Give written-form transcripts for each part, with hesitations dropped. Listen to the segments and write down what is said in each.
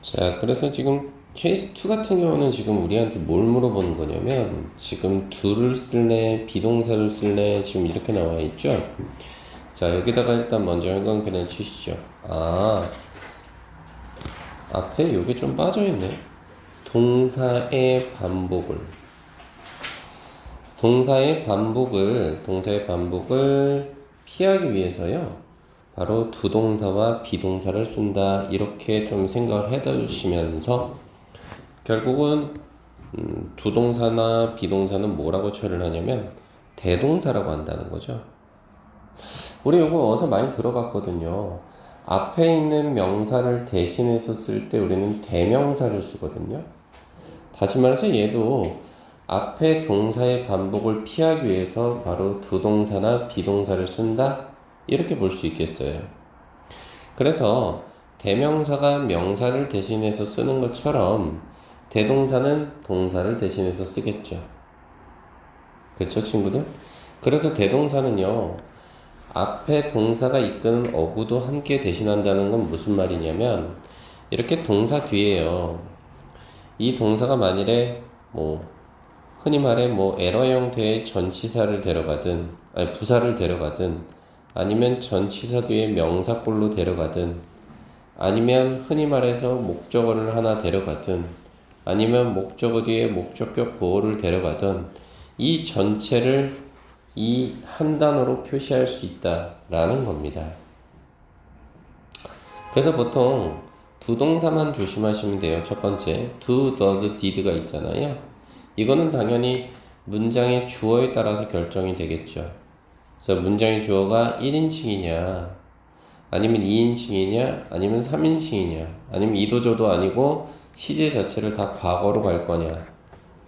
자, 그래서 지금 케이스 2 같은 경우는 지금 우리한테 뭘 물어보는 거냐면 지금 do를 쓸래, 비동사를 쓸래 지금 이렇게 나와 있죠. 자, 여기다가 일단 먼저 형광펜을 치시죠. 앞에 요게 좀 빠져있네. 동사의 반복을 피하기 위해서요. 바로 두 동사와 비동사를 쓴다. 이렇게 좀 생각을 해두시면서 결국은 두 동사나 비동사는 뭐라고 처리를 하냐면 대동사라고 한다는 거죠. 우리 이거 어디서 많이 들어봤거든요. 앞에 있는 명사를 대신해서 쓸 때 우리는 대명사를 쓰거든요. 다시 말해서 얘도 앞에 동사의 반복을 피하기 위해서 바로 두 동사나 비동사를 쓴다? 이렇게 볼 수 있겠어요. 그래서 대명사가 명사를 대신해서 쓰는 것처럼 대동사는 동사를 대신해서 쓰겠죠. 그렇죠, 친구들? 그래서 대동사는요, 앞에 동사가 이끄는 어구도 함께 대신한다는 건 무슨 말이냐면 이렇게 동사 뒤에요. 이 동사가 만일에 흔히 말해 에러 형태의 전치사를 데려가든 아니 부사를 데려가든 아니면 전치사 뒤에 명사꼴로 데려가든 아니면 흔히 말해서 목적어를 하나 데려가든 아니면 목적어 뒤에 목적격 보호를 데려가든 이 전체를 이 한 단어로 표시할 수 있다라는 겁니다. 그래서 보통 두 동사만 조심하시면 돼요. 첫 번째, do, does, did가 있잖아요. 이거는 당연히 문장의 주어에 따라서 결정이 되겠죠. 그래서 문장의 주어가 1인칭이냐, 아니면 2인칭이냐, 아니면 3인칭이냐, 아니면 이도저도 아니고 시제 자체를 다 과거로 갈 거냐.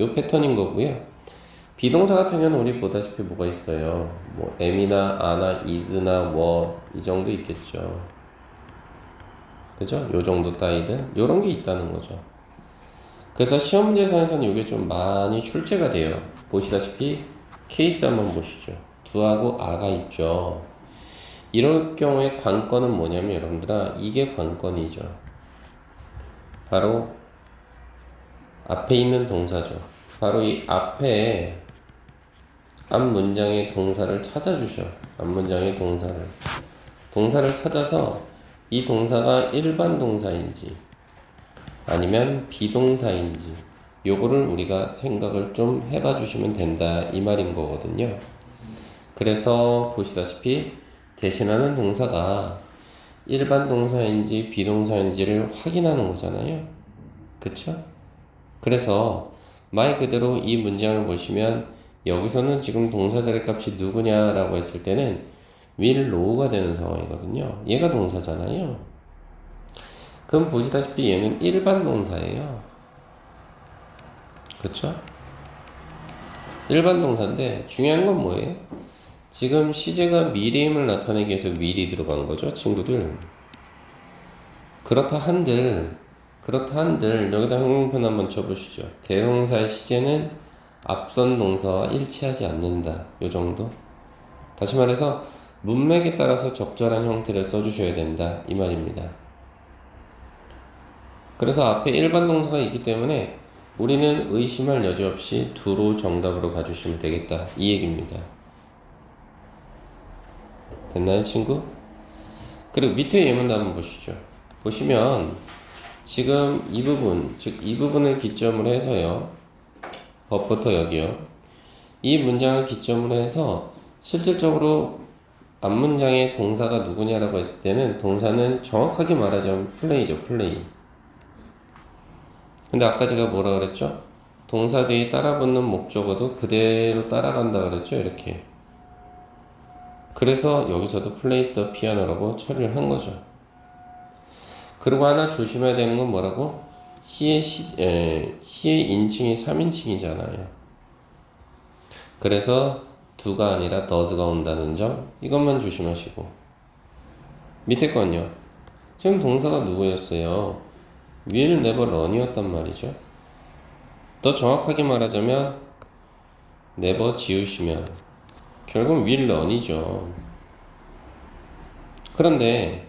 요 패턴인 거고요. 비동사 같은 경우는 우리 보다시피 뭐가 있어요. am이나 a나 is나 were 이 정도 있겠죠. 그죠? 요 정도 따위들 요런 게 있다는 거죠. 그래서 시험 문제상에서는 이게 좀 많이 출제가 돼요. 보시다시피 케이스 한번 보시죠. do하고 a가 있죠. 이럴 경우에 관건은 뭐냐면 여러분들아 이게 관건이죠. 바로 앞에 있는 동사죠. 바로 이 앞에 앞 문장의 동사를 찾아주셔. 앞 문장의 동사를 찾아서 이 동사가 일반 동사인지 아니면 비동사인지 요거를 우리가 생각을 좀 해봐 주시면 된다 이 말인 거거든요. 그래서 보시다시피 대신하는 동사가 일반 동사인지 비동사인지를 확인하는 거잖아요. 그쵸? 그래서 말 그대로 이 문장을 보시면 여기서는 지금 동사 자리값이 누구냐라고 했을 때는 will know가 되는 상황이거든요. 얘가 동사잖아요. 그럼 보시다시피 얘는 일반 동사예요. 그쵸? 일반 동사인데 중요한 건 뭐예요? 지금 시제가 미래임을 나타내기 위해서 will이 들어간 거죠, 친구들. 그렇다 한들 여기다 형용편 한번 쳐보시죠. 대동사의 시제는 앞선 동사와 일치하지 않는다. 요 정도? 다시 말해서 문맥에 따라서 적절한 형태를 써주셔야 된다. 이 말입니다. 그래서 앞에 일반 동사가 있기 때문에 우리는 의심할 여지 없이 do로 정답으로 가주시면 되겠다. 이 얘기입니다. 됐나요, 친구? 그리고 밑에 예문도 한번 보시죠. 보시면 지금 이 부분, 즉 이 부분을 기점으로 해서요. 법부터 여기요. 이 문장을 기점으로 해서 실질적으로 앞문장의 동사가 누구냐라고 했을 때는 동사는 정확하게 말하자면 플레이죠, 플레이. 근데 아까 제가 뭐라 그랬죠? 동사 뒤에 따라붙는 목적어도 그대로 따라간다 그랬죠, 이렇게. 그래서 여기서도 plays the piano라고 처리를 한 거죠. 그리고 하나 조심해야 되는 건 뭐라고? he의 인칭이 3인칭이잖아요. 그래서 do가 아니라 does가 온다는 점 이것만 조심하시고 밑에 건요. 지금 동사가 누구였어요? will never run이었단 말이죠. 더 정확하게 말하자면 never 지우시면 결국 will run이죠. 그런데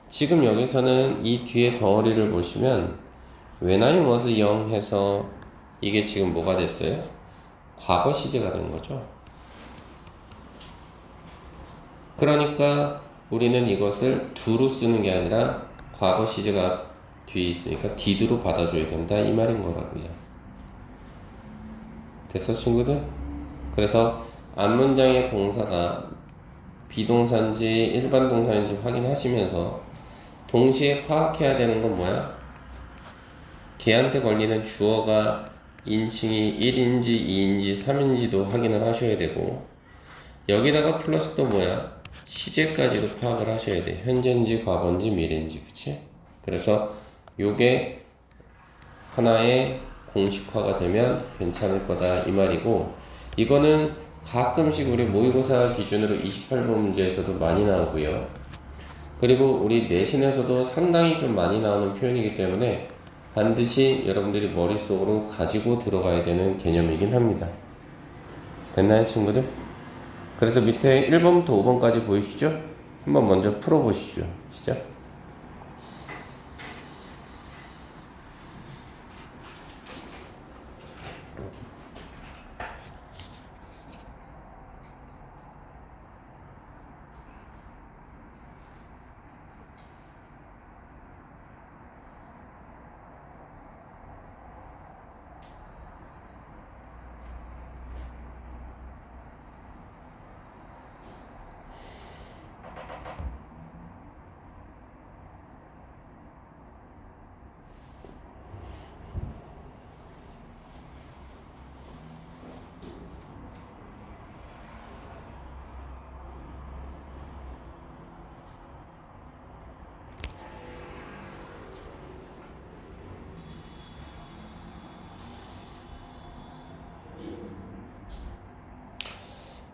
지금 여기서는 이 뒤에 덩어리를 보시면 When I was young 해서 이게 지금 뭐가 됐어요? 과거 시제가 된 거죠. 그러니까 우리는 이것을 do로 쓰는 게 아니라 과거 시제가 뒤에 있으니까 did로 받아줘야 된다 이 말인 거라고요. 됐어 친구들? 그래서 앞문장의 동사가 비동사인지 일반 동사인지 확인하시면서 동시에 파악해야 되는 건 뭐야? 걔한테 걸리는 주어가 인칭이 1인지 2인지 3인지도 확인을 하셔야 되고 여기다가 플러스 또 뭐야? 시제까지도 파악을 하셔야 돼. 현재인지 과거인지 미래인지 그치? 그래서 요게 하나의 공식화가 되면 괜찮을 거다 이 말이고 이거는 가끔씩 우리 모의고사 기준으로 28번 문제에서도 많이 나오고요. 그리고 우리 내신에서도 상당히 좀 많이 나오는 표현이기 때문에 반드시 여러분들이 머릿속으로 가지고 들어가야 되는 개념이긴 합니다. 됐나요 친구들? 그래서 밑에 1번부터 5번까지 보이시죠? 한번 먼저 풀어보시죠. 시작.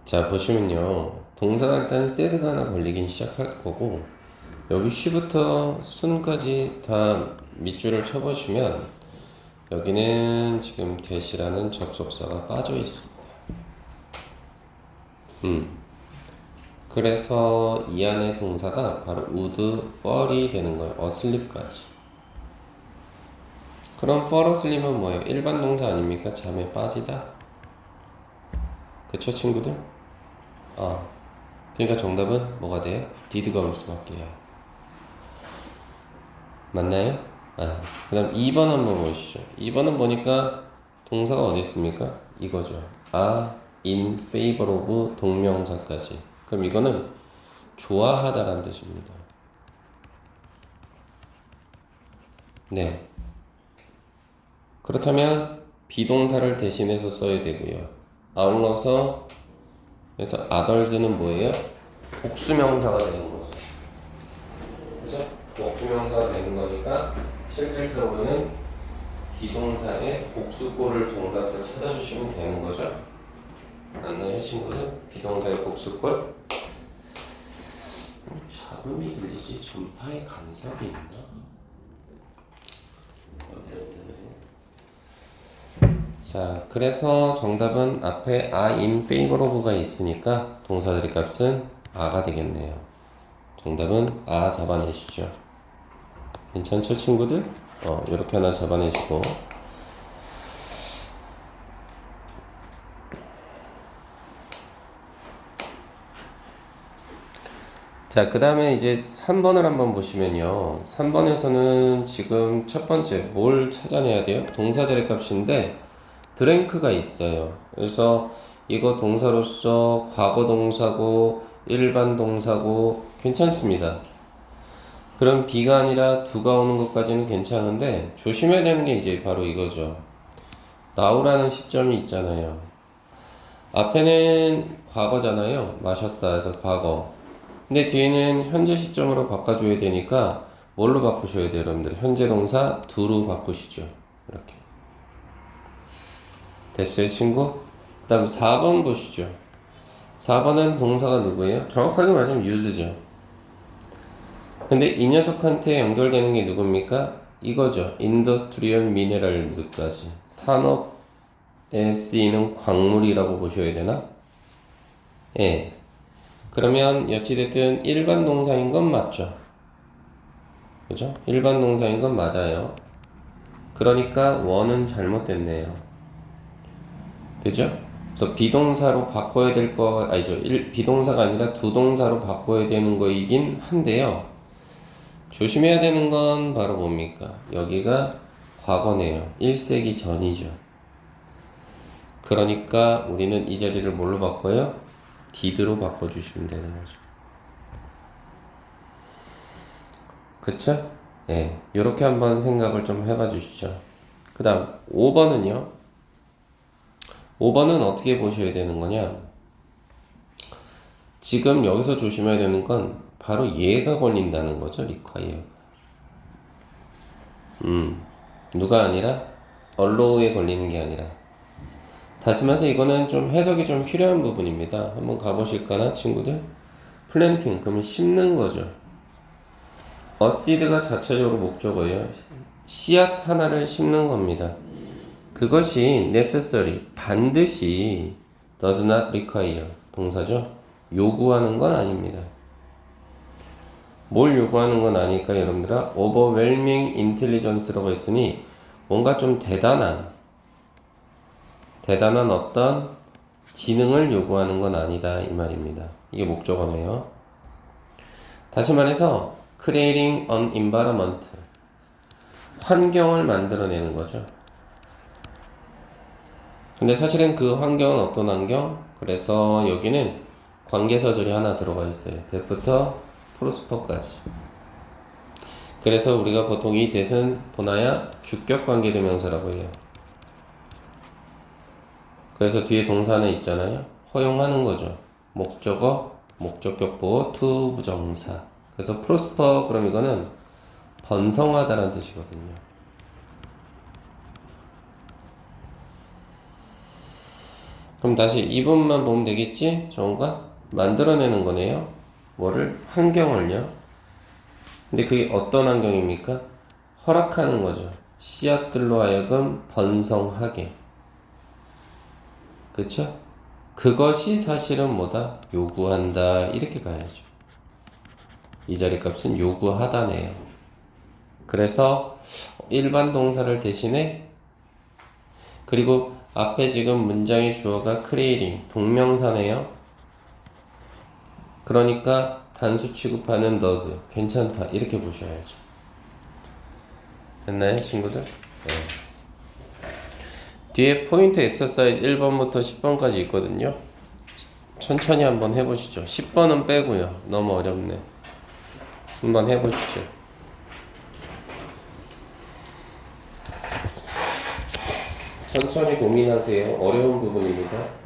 자 보시면요 동사가 일단 세드가 하나 걸리긴 시작할 거고 여기 쉬부터 순까지 다 밑줄을 쳐보시면 여기는 지금 대시라는 접속사가 빠져 있습니다. 그래서 이 안에 동사가 바로 would, fall이 되는 거예요. asleep까지. 그럼 fall asleep은 뭐예요? 일반 동사 아닙니까? 잠에 빠지다. 그쵸 친구들? 그러니까 정답은 뭐가 돼요? did가 올 수밖에 해요. 맞나요? 그 다음 2번 한번 보시죠. 2번은 보니까 동사가 어디 있습니까? 이거죠. in favor of 동명사까지. 그럼 이거는 좋아하다라는 뜻입니다. 네. 그렇다면 비동사를 대신해서 써야 되고요. 아울러서 그래서 others는 뭐예요? 복수명사가 되는 거죠. 그죠? 복수명사가 되는 거니까 실질적으로는 비동사의 복수꼴을 정답을 찾아주시면 되는 거죠. 맞나요 친구들? 비동사의 복수꼴? 잡음이 들리지? 전파의 간섭이 있나? 자, 그래서 정답은 앞에 in favor of가 있으니까 동사들의 값은 a가 되겠네요. 정답은 a 잡아내시죠. 괜찮죠 친구들? 이렇게 하나 잡아내시고 자, 그 다음에 이제 3번을 한번 보시면요. 3번에서는 지금 첫 번째 뭘 찾아내야 돼요? 동사절의 값인데 드랭크가 있어요. 그래서 이거 동사로서 과거 동사고 일반 동사고 괜찮습니다. 그럼 B가 아니라 do가 오는 것까지는 괜찮은데 조심해야 되는 게 이제 바로 이거죠. now라는 시점이 있잖아요. 앞에는 과거잖아요. 마셨다 해서 과거. 근데 뒤에는 현재 시점으로 바꿔줘야 되니까 뭘로 바꾸셔야 돼요 여러분들? 현재 동사 do로 바꾸시죠. 이렇게 됐어요 친구? 그 다음 4번 보시죠. 4번은 동사가 누구예요? 정확하게 말하면 use죠. 근데 이 녀석한테 연결되는 게 누굽니까? 이거죠. industrial minerals까지. 산업에 쓰이는 광물이라고 보셔야 되나? 예. 그러면 어찌됐든 일반 동사인 건 맞죠? 그죠? 일반 동사인 건 맞아요. 그러니까 원은 잘못됐네요. 그죠? 그래서 비동사로 바꿔야 될 거, 아니죠. 비동사가 아니라 두 동사로 바꿔야 되는 거이긴 한데요. 조심해야 되는 건 바로 뭡니까? 여기가 과거네요. 1세기 전이죠. 그러니까 우리는 이 자리를 뭘로 바꿔요? did로 바꿔주시면 되는 거죠. 그쵸? 예. 요렇게 한번 생각을 좀 해봐 주시죠. 그 다음, 5번은요. 5번은 어떻게 보셔야 되는 거냐? 지금 여기서 조심해야 되는 건 바로 얘가 걸린다는 거죠. require. 누가 아니라 allow에 걸리는 게 아니라. 다시 말해서 이거는 좀 해석이 좀 필요한 부분입니다. 한번 가보실까나 친구들? planting 그러면 심는 거죠. a seed가 자체적으로 목적어예요. 씨앗 하나를 심는 겁니다. 그것이 necessary 반드시 does not require 동사죠. 요구하는 건 아닙니다. 뭘 요구하는 건 아니까 여러분들아 overwhelming intelligence라고 했으니 뭔가 좀 대단한 어떤 지능을 요구하는 건 아니다 이 말입니다. 이게 목적어네요. 다시 말해서 creating an environment 환경을 만들어내는 거죠. 근데 사실은 그 환경은 어떤 환경? 그래서 여기는 관계서절이 하나 들어가 있어요. that부터 prosper까지. 그래서 우리가 보통 이 that은 보나야 주격관계대명사라고 해요. 그래서 뒤에 동사는 있잖아요. 허용하는 거죠. 목적어, 목적격보, to 부정사. 그래서 prosper 그럼 이거는 번성하다라는 뜻이거든요. 그럼 다시 이 부분만 보면 되겠지? 정우가 만들어내는 거네요. 뭐를? 환경을요. 근데 그게 어떤 환경입니까? 허락하는 거죠. 씨앗들로 하여금 번성하게. 그쵸? 그것이 사실은 뭐다? 요구한다. 이렇게 가야죠. 이 자리 값은 요구하다네요. 그래서 일반 동사를 대신에 그리고 앞에 지금 문장의 주어가 creating 동명사네요. 그러니까 단수 취급하는 does 괜찮다 이렇게 보셔야죠. 됐나요 친구들? 네. 뒤에 포인트 엑서사이즈 1번부터 10번까지 있거든요. 천천히 한번 해보시죠. 10번은 빼고요. 너무 어렵네. 한번 해보시죠. 천천히 고민하세요. 어려운 부분입니다.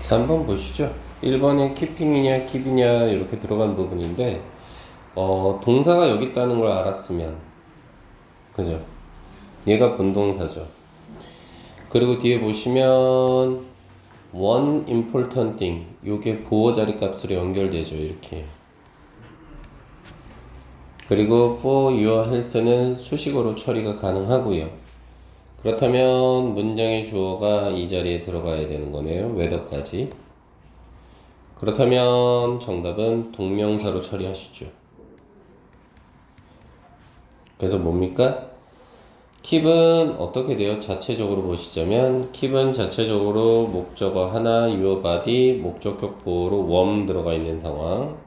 자, 한번 보시죠. 1번에 keeping이냐 keep이냐 이렇게 들어간 부분인데 동사가 여기 있다는 걸 알았으면 그죠? 얘가 분동사죠. 그리고 뒤에 보시면 one important thing 요게 보호 자리 값으로 연결되죠. 이렇게. 그리고 for your health는 수식어로 처리가 가능하고요. 그렇다면 문장의 주어가 이 자리에 들어가야 되는 거네요. whether까지. 그렇다면 정답은 동명사로 처리하시죠. 그래서 뭡니까? keep은 어떻게 돼요? 자체적으로 보시자면 keep은 자체적으로 목적어 하나, your body, 목적격 보호로 warm 들어가 있는 상황.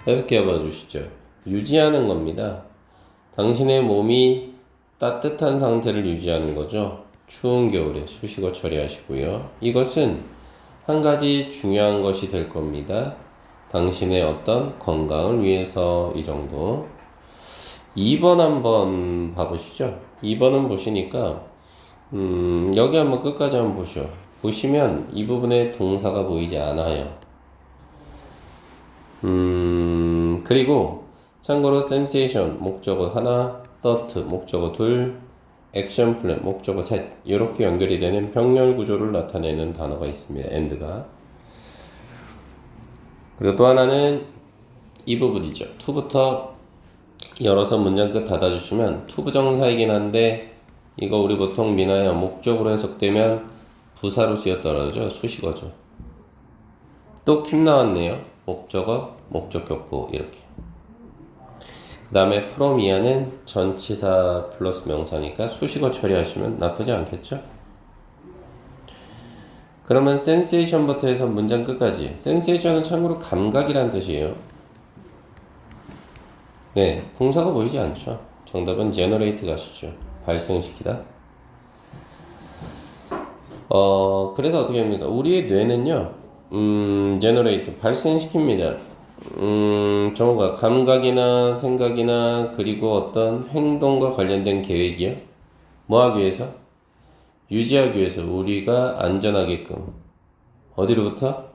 해석해 봐 주시죠. 유지하는 겁니다. 당신의 몸이 따뜻한 상태를 유지하는 거죠. 추운 겨울에 수식어 처리하시고요. 이것은 한 가지 중요한 것이 될 겁니다. 당신의 어떤 건강을 위해서 이 정도. 2번 한번 봐보시죠. 2번은 보시니까 여기 한번 끝까지 한번 보시죠. 보시면 이 부분에 동사가 보이지 않아요. 그리고 참고로 sensation 목적어 하나, thought 목적어 둘, action plan 목적어 셋 이렇게 연결이 되는 병렬 구조를 나타내는 단어가 있습니다. and가. 그리고 또 하나는 이 부분이죠. to부터 열어서 문장 끝 닫아주시면 to 부정사이긴 한데 이거 우리 보통 미나야 목적으로 해석되면 부사로 쓰였더라죠. 수식어죠. 또 keep 나왔네요. 목적어, 목적격 보호 이렇게. 그 다음에 from 이하는 전치사 플러스 명사니까 수식어 처리하시면 나쁘지 않겠죠? 그러면 sensation부터 해서 문장 끝까지. sensation은 참고로 감각이란 뜻이에요. 네, 동사가 보이지 않죠. 정답은 generate 가시죠. 발생시키다. 그래서 어떻게 합니까? 우리의 뇌는요, generate, 발생시킵니다. 정보가 감각이나 생각이나 그리고 어떤 행동과 관련된 계획이요. 뭐 하기 위해서? 유지하기 위해서 우리가 안전하게끔. 어디로부터?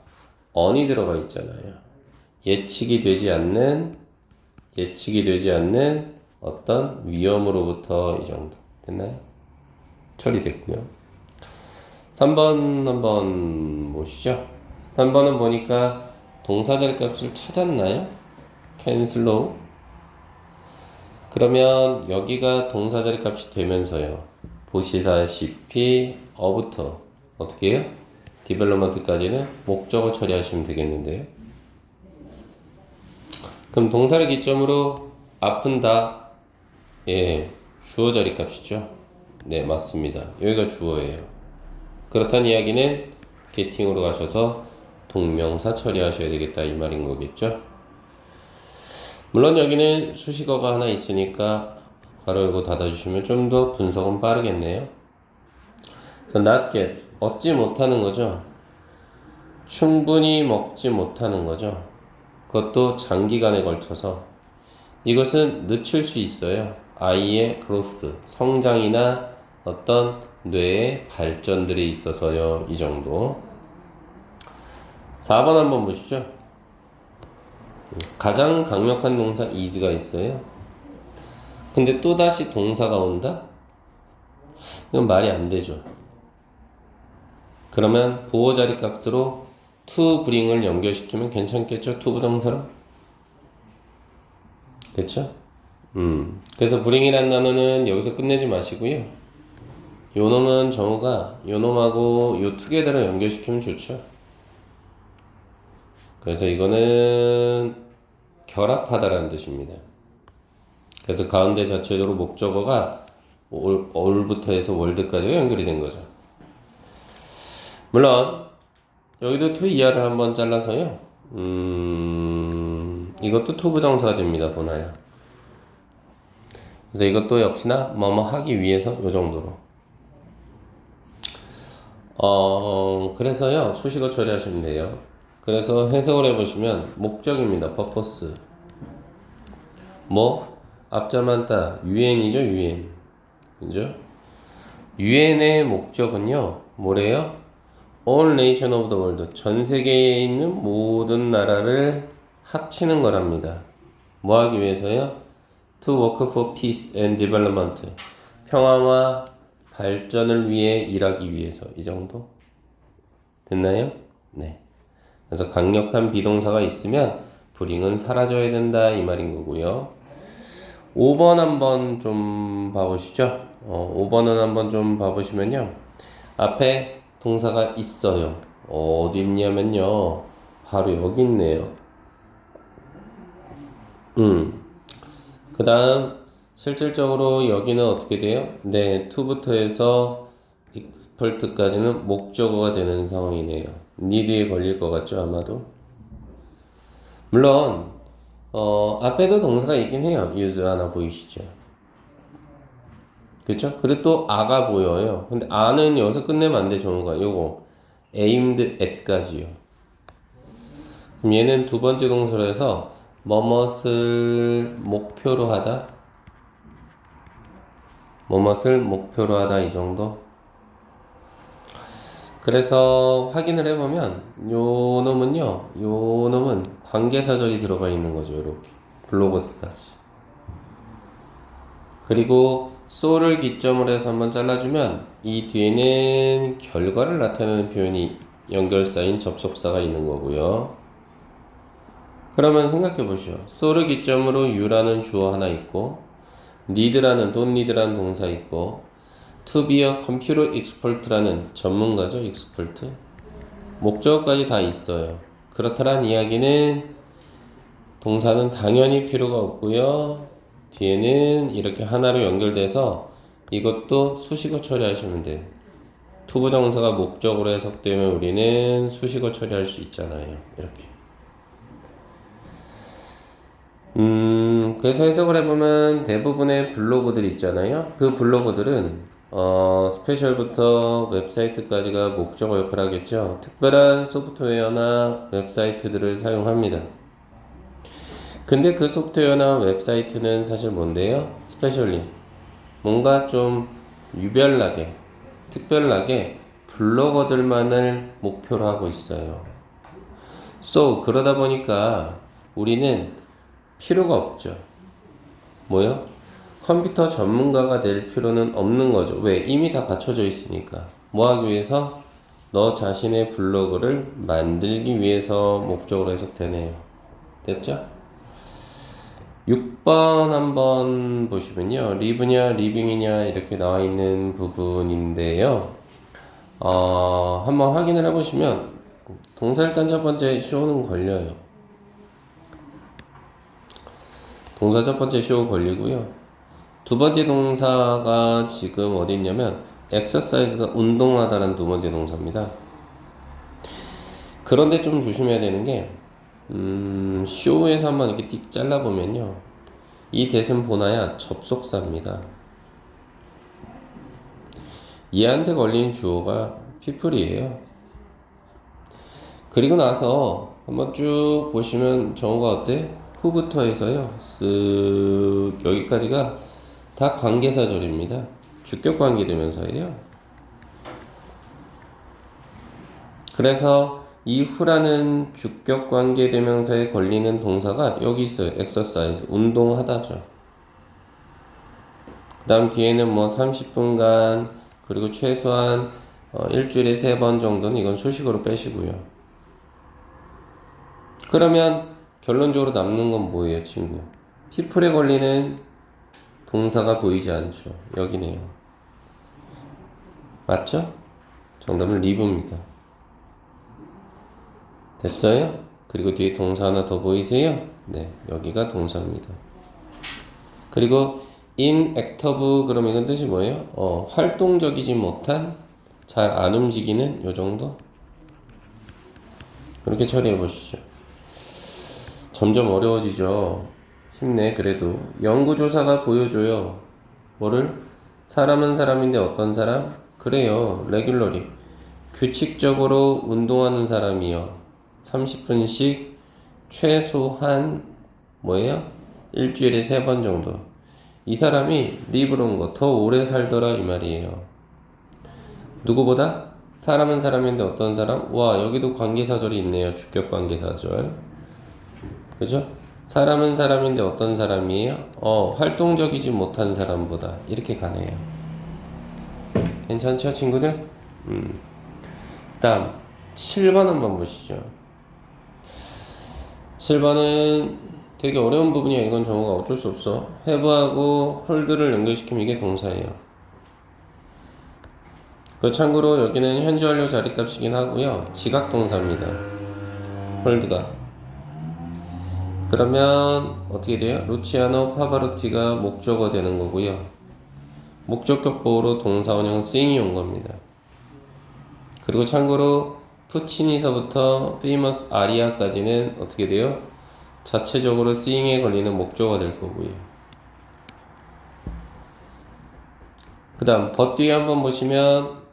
on이 들어가 있잖아요. 예측이 되지 않는 어떤 위험으로부터 이 정도. 됐나요? 처리됐고요. 3번 한번 보시죠. 3번은 보니까 동사자리 값을 찾았나요? cancel로. 그러면 여기가 동사자리 값이 되면서요. 보시다시피 어부터 어떻게 해요? 디벨롭먼트까지는 목적어 처리하시면 되겠는데요. 그럼 동사를 기점으로 아픈다. 예, 주어 자리 값이죠. 네, 맞습니다. 여기가 주어예요. 그렇다는 이야기는 getting으로 가셔서 동명사 처리하셔야 되겠다 이 말인 거겠죠. 물론 여기는 수식어가 하나 있으니까 괄호 열고 닫아주시면 좀 더 분석은 빠르겠네요. not get, 얻지 못하는 거죠. 충분히 먹지 못하는 거죠. 그것도 장기간에 걸쳐서. 이것은 늦출 수 있어요. 아이의 growth, 성장이나 어떤 뇌의 발전들이 있어서요. 이 정도. 4번 한번 보시죠. 가장 강력한 동사 is가 있어요. 근데 또다시 동사가 온다? 이건 말이 안 되죠. 그러면 보호 자리 값으로 to bring을 연결시키면 괜찮겠죠? to 부정사로? 그쵸? 그래서 bring이라는 단어는 여기서 끝내지 마시고요. 요 놈은 정우가 요 놈하고 요 together를 연결시키면 좋죠. 그래서 이거는 결합하다라는 뜻입니다. 그래서 가운데 자체적으로 목적어가 all부터 해서 world까지가 연결이 된 거죠. 물론 여기도 to 이하를 한번 잘라서요. 이것도 to 부정사가 됩니다. 보나요? 그래서 이것도 역시나 뭐뭐 하기 위해서 요 정도로. 그래서요. 수식어 처리하시면 돼요. 그래서 해석을 해보시면 목적입니다. purpose. 뭐? 앞자만 따 유엔이죠. 유엔. 그죠? 유엔의 목적은요. 뭐래요? all nation of the world. 전 세계에 있는 모든 나라를 합치는 거랍니다. 뭐 하기 위해서요? To work for peace and development. 평화와 발전을 위해 일하기 위해서. 이 정도? 됐나요? 네. 그래서 강력한 비동사가 있으면 불행은 사라져야 된다 이 말인 거고요. 5번 한번 좀 봐보시죠. 5번은 한번 좀 봐보시면요. 앞에 동사가 있어요. 어디 있냐면요. 바로 여기 있네요. 그 다음 실질적으로 여기는 어떻게 돼요? 네, to부터 해서 expert까지는 목적어가 되는 상황이네요. need에 걸릴 것 같죠, 아마도? 물론 앞에도 동사가 있긴 해요. use 하나 보이시죠? 그쵸? 그리고 또 a가 보여요. 근데 a는 여기서 끝내면 안 돼, 좋은 거야. 요거 aimed at까지요. 그럼 얘는 두 번째 동사로 해서 뭐뭇을 목표로 하다, 뭐뭇을 목표로 하다 이 정도. 그래서 확인을 해보면 요 놈은 관계사절이 들어가 있는 거죠. 이렇게 블로거스까지. 그리고 so를 기점으로 해서 한번 잘라주면 이 뒤에는 결과를 나타내는 표현이 연결사인 접속사가 있는 거고요. 그러면 생각해 보시오. so를 기점으로 you라는 주어 하나 있고 need라는 don't need라는 동사 있고 to be a computer expert라는 전문가죠. expert. 목적어까지 다 있어요. 그렇다란 이야기는 동사는 당연히 필요가 없고요. 뒤에는 이렇게 하나로 연결돼서 이것도 수식어 처리하시면 돼요. 투부정사가 목적으로 해석되면 우리는 수식어 처리할 수 있잖아요. 이렇게. 그래서 해석을 해보면 대부분의 블로그들 있잖아요. 그 블로그들은 스페셜부터 웹사이트까지가 목적어 역할을 하겠죠. 특별한 소프트웨어나 웹사이트들을 사용합니다. 근데 그 소프트웨어나 웹사이트는 사실 뭔데요? 스페셜리 뭔가 좀 유별나게, 특별하게 블로거들만을 목표로 하고 있어요. So 그러다 보니까 우리는 필요가 없죠. 뭐요? 컴퓨터 전문가가 될 필요는 없는 거죠. 왜? 이미 다 갖춰져 있으니까. 뭐 하기 위해서? 너 자신의 블로그를 만들기 위해서 목적으로 해석되네요. 됐죠? 6번 한번 보시면요. live냐, living이냐 이렇게 나와 있는 부분인데요. 한번 확인을 해보시면 동사 일단 첫 번째 show는 걸려요. 동사 첫 번째 show 걸리고요. 두 번째 동사가 지금 어디 있냐면 exercise가 운동하다라는 두 번째 동사입니다. 그런데 좀 조심해야 되는 게 show에서 한번 이렇게 띡 잘라보면요. 이 대신 보나야 접속사입니다. 얘한테 걸린 주어가 people이에요. 그리고 나서 한번 쭉 보시면 정어가 어때? who부터 해서요. 쓱 여기까지가 다 관계사절입니다. 주격 관계대명사예요. 그래서 이 who라는 주격 관계대명사에 걸리는 동사가 여기 있어요. exercise, 운동하다죠. 그 다음 뒤에는 뭐 30분간 그리고 최소한 일주일에 3번 정도는 이건 수식어로 빼시고요. 그러면 결론적으로 남는 건 뭐예요, 친구? people에 걸리는 동사가 보이지 않죠. 여기네요. 맞죠? 정답은 live입니다. 됐어요? 그리고 뒤에 동사 하나 더 보이세요? 네, 여기가 동사입니다. 그리고 inactive 그럼 이건 뜻이 뭐예요? 활동적이지 못한, 잘 안 움직이는 요 정도? 그렇게 처리해 보시죠. 점점 어려워지죠. 힘내. 그래도 연구조사가 보여줘요. 뭐를? 사람은 사람인데 어떤 사람? 그래요. 레귤러리 규칙적으로 운동하는 사람이요. 30분씩 최소한 뭐예요? 일주일에 3번 정도. 이 사람이 리브론거 더 오래 살더라 이 말이에요. 누구보다? 사람은 사람인데 어떤 사람? 와, 여기도 관계사절이 있네요. 주격 관계사절. 그죠? 사람은 사람인데 어떤 사람이에요? 활동적이지 못한 사람보다. 이렇게 가네요. 괜찮죠, 친구들? 다음, 7번 한번 보시죠. 7번은 되게 어려운 부분이야. 이건 정우가 어쩔 수 없어. have하고 hold를 연결시키면 이게 동사예요. 참고로 여기는 현재 완료 자리값이긴 하고요. 지각 동사입니다. hold가. 그러면 어떻게 돼요? 루치아노 파바로티가 목적어 되는 거고요. 목적격 보호로 동사원형 sing이 온 겁니다. 그리고 참고로 푸치니서부터 페이머스 아리아까지는 어떻게 돼요? 자체적으로 sing에 걸리는 목적어가 될 거고요. 그 다음 but 뒤에 한번 보시면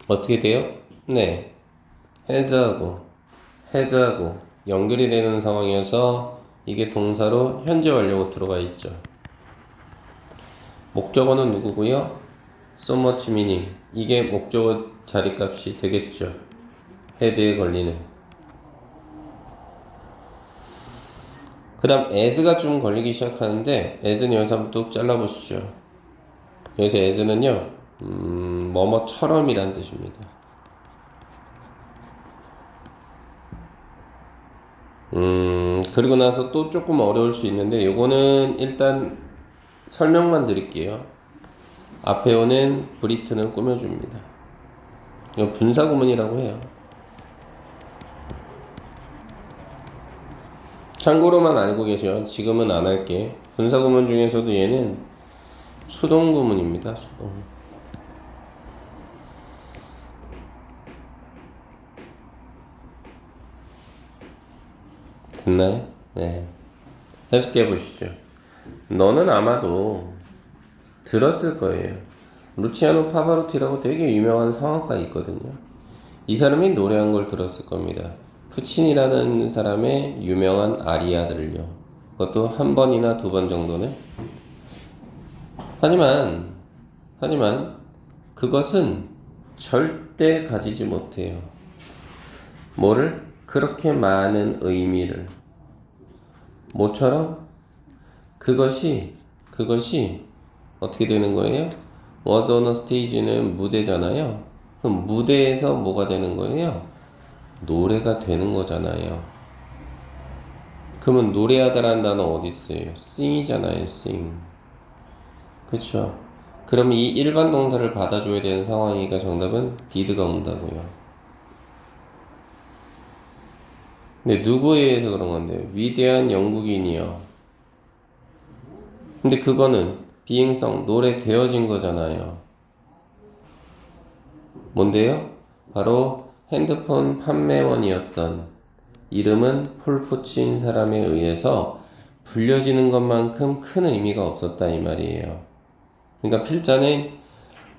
어떻게 돼요? 네, has하고 had하고 연결이 되는 상황이어서 이게 동사로 현재 완료가 들어가 있죠. 목적어는 누구고요? so much meaning. 이게 목적어 자리값이 되겠죠. had에 걸리는. 그 다음 as가 좀 걸리기 시작하는데 as는 여기서 한번 뚝 잘라보시죠. 여기서 as는요 뭐뭐처럼이란 뜻입니다. 그리고 나서 또 조금 어려울 수 있는데 요거는 일단 설명만 드릴게요. 앞에 오는 브리트는 꾸며줍니다. 이거 분사구문이라고 해요. 참고로만 알고 계셔. 지금은 안 할게. 분사구문 중에서도 얘는 수동구문입니다. 수동. 됐나요? 네. 해석해 보시죠. 너는 아마도 들었을 거예요. 루치아노 파바로티라고 되게 유명한 성악가 있거든요. 이 사람이 노래한 걸 들었을 겁니다. 푸치니라는 사람의 유명한 아리아들을요. 그것도 한 번이나 두 번 정도는. 하지만 그것은 절대 가지지 못해요. 뭐를? 그렇게 많은 의미를. 뭐처럼? 그것이 어떻게 되는 거예요? was on a stage는 무대잖아요. 그럼 무대에서 뭐가 되는 거예요? 노래가 되는 거잖아요. 그러면 노래하다라는 단어 어디 있어요? sing이잖아요, sing. 그쵸? 그럼 이 일반 동사를 받아줘야 되는 상황이니까 정답은 did가 온다고요. 근데 누구에 의해서 그런 건데요? 위대한 영국인이요. 근데 그거는 비행성, 노래 되어진 거잖아요. 뭔데요? 바로 핸드폰 판매원이었던 이름은 폴 포치인 사람에 의해서 불려지는 것만큼 큰 의미가 없었다 이 말이에요. 그러니까 필자는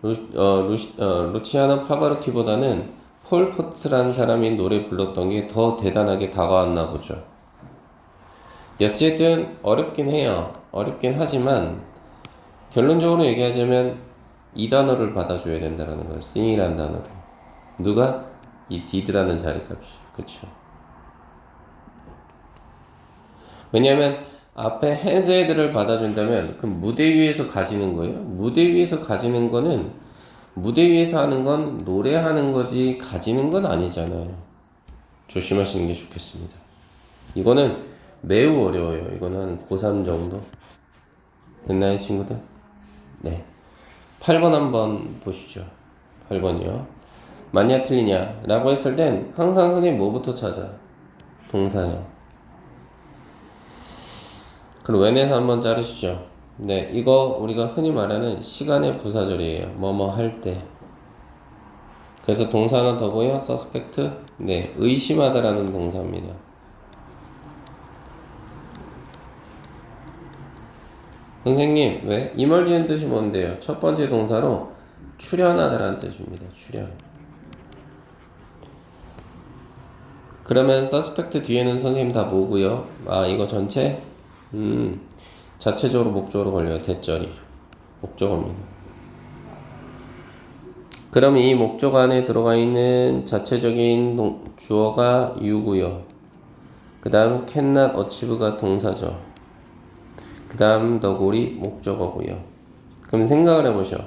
루치아노 파바로티보다는 폴 포츠라는 사람이 노래 불렀던 게 더 대단하게 다가왔나 보죠. 어쨌든 어렵긴 해요. 어렵긴 하지만 결론적으로 얘기하자면 이 단어를 받아줘야 된다는 거예요. sing이라는 단어를. 누가? 이 did라는 자리값이. 그쵸? 왜냐하면 앞에 has had를 받아준다면 그럼 무대 위에서 가지는 거예요. 무대 위에서 가지는 거는 무대 위에서 하는 건 노래하는 거지 가지는 건 아니잖아요. 조심하시는 게 좋겠습니다. 이거는 매우 어려워요. 이거는 한 고3 정도. 됐나요, 친구들? 네. 8번 한번 보시죠. 8번이요. 맞냐 틀리냐 라고 했을 땐 항상 선생님 뭐부터 찾아? 동사요. 그럼 when에서 한번 자르시죠. 네, 이거 우리가 흔히 말하는 시간의 부사절이에요. 뭐뭐 할 때. 그래서 동사 하나 더 보여? suspect? 네, 의심하다라는 동사입니다. 선생님, 왜? emerge는 뜻이 뭔데요? 첫 번째 동사로 출현하다라는 뜻입니다. 출현. 그러면 suspect 뒤에는 선생님 다 뭐고요? 아, 이거 전체? 자체적으로 목적어로 걸려요. 대절이. 목적어입니다. 그럼 이 목적 안에 들어가 있는 자체적인 주어가 you고요. 그 다음 cannot achieve가 동사죠. 그 다음 the goal이 목적어고요. 그럼 생각을 해보셔.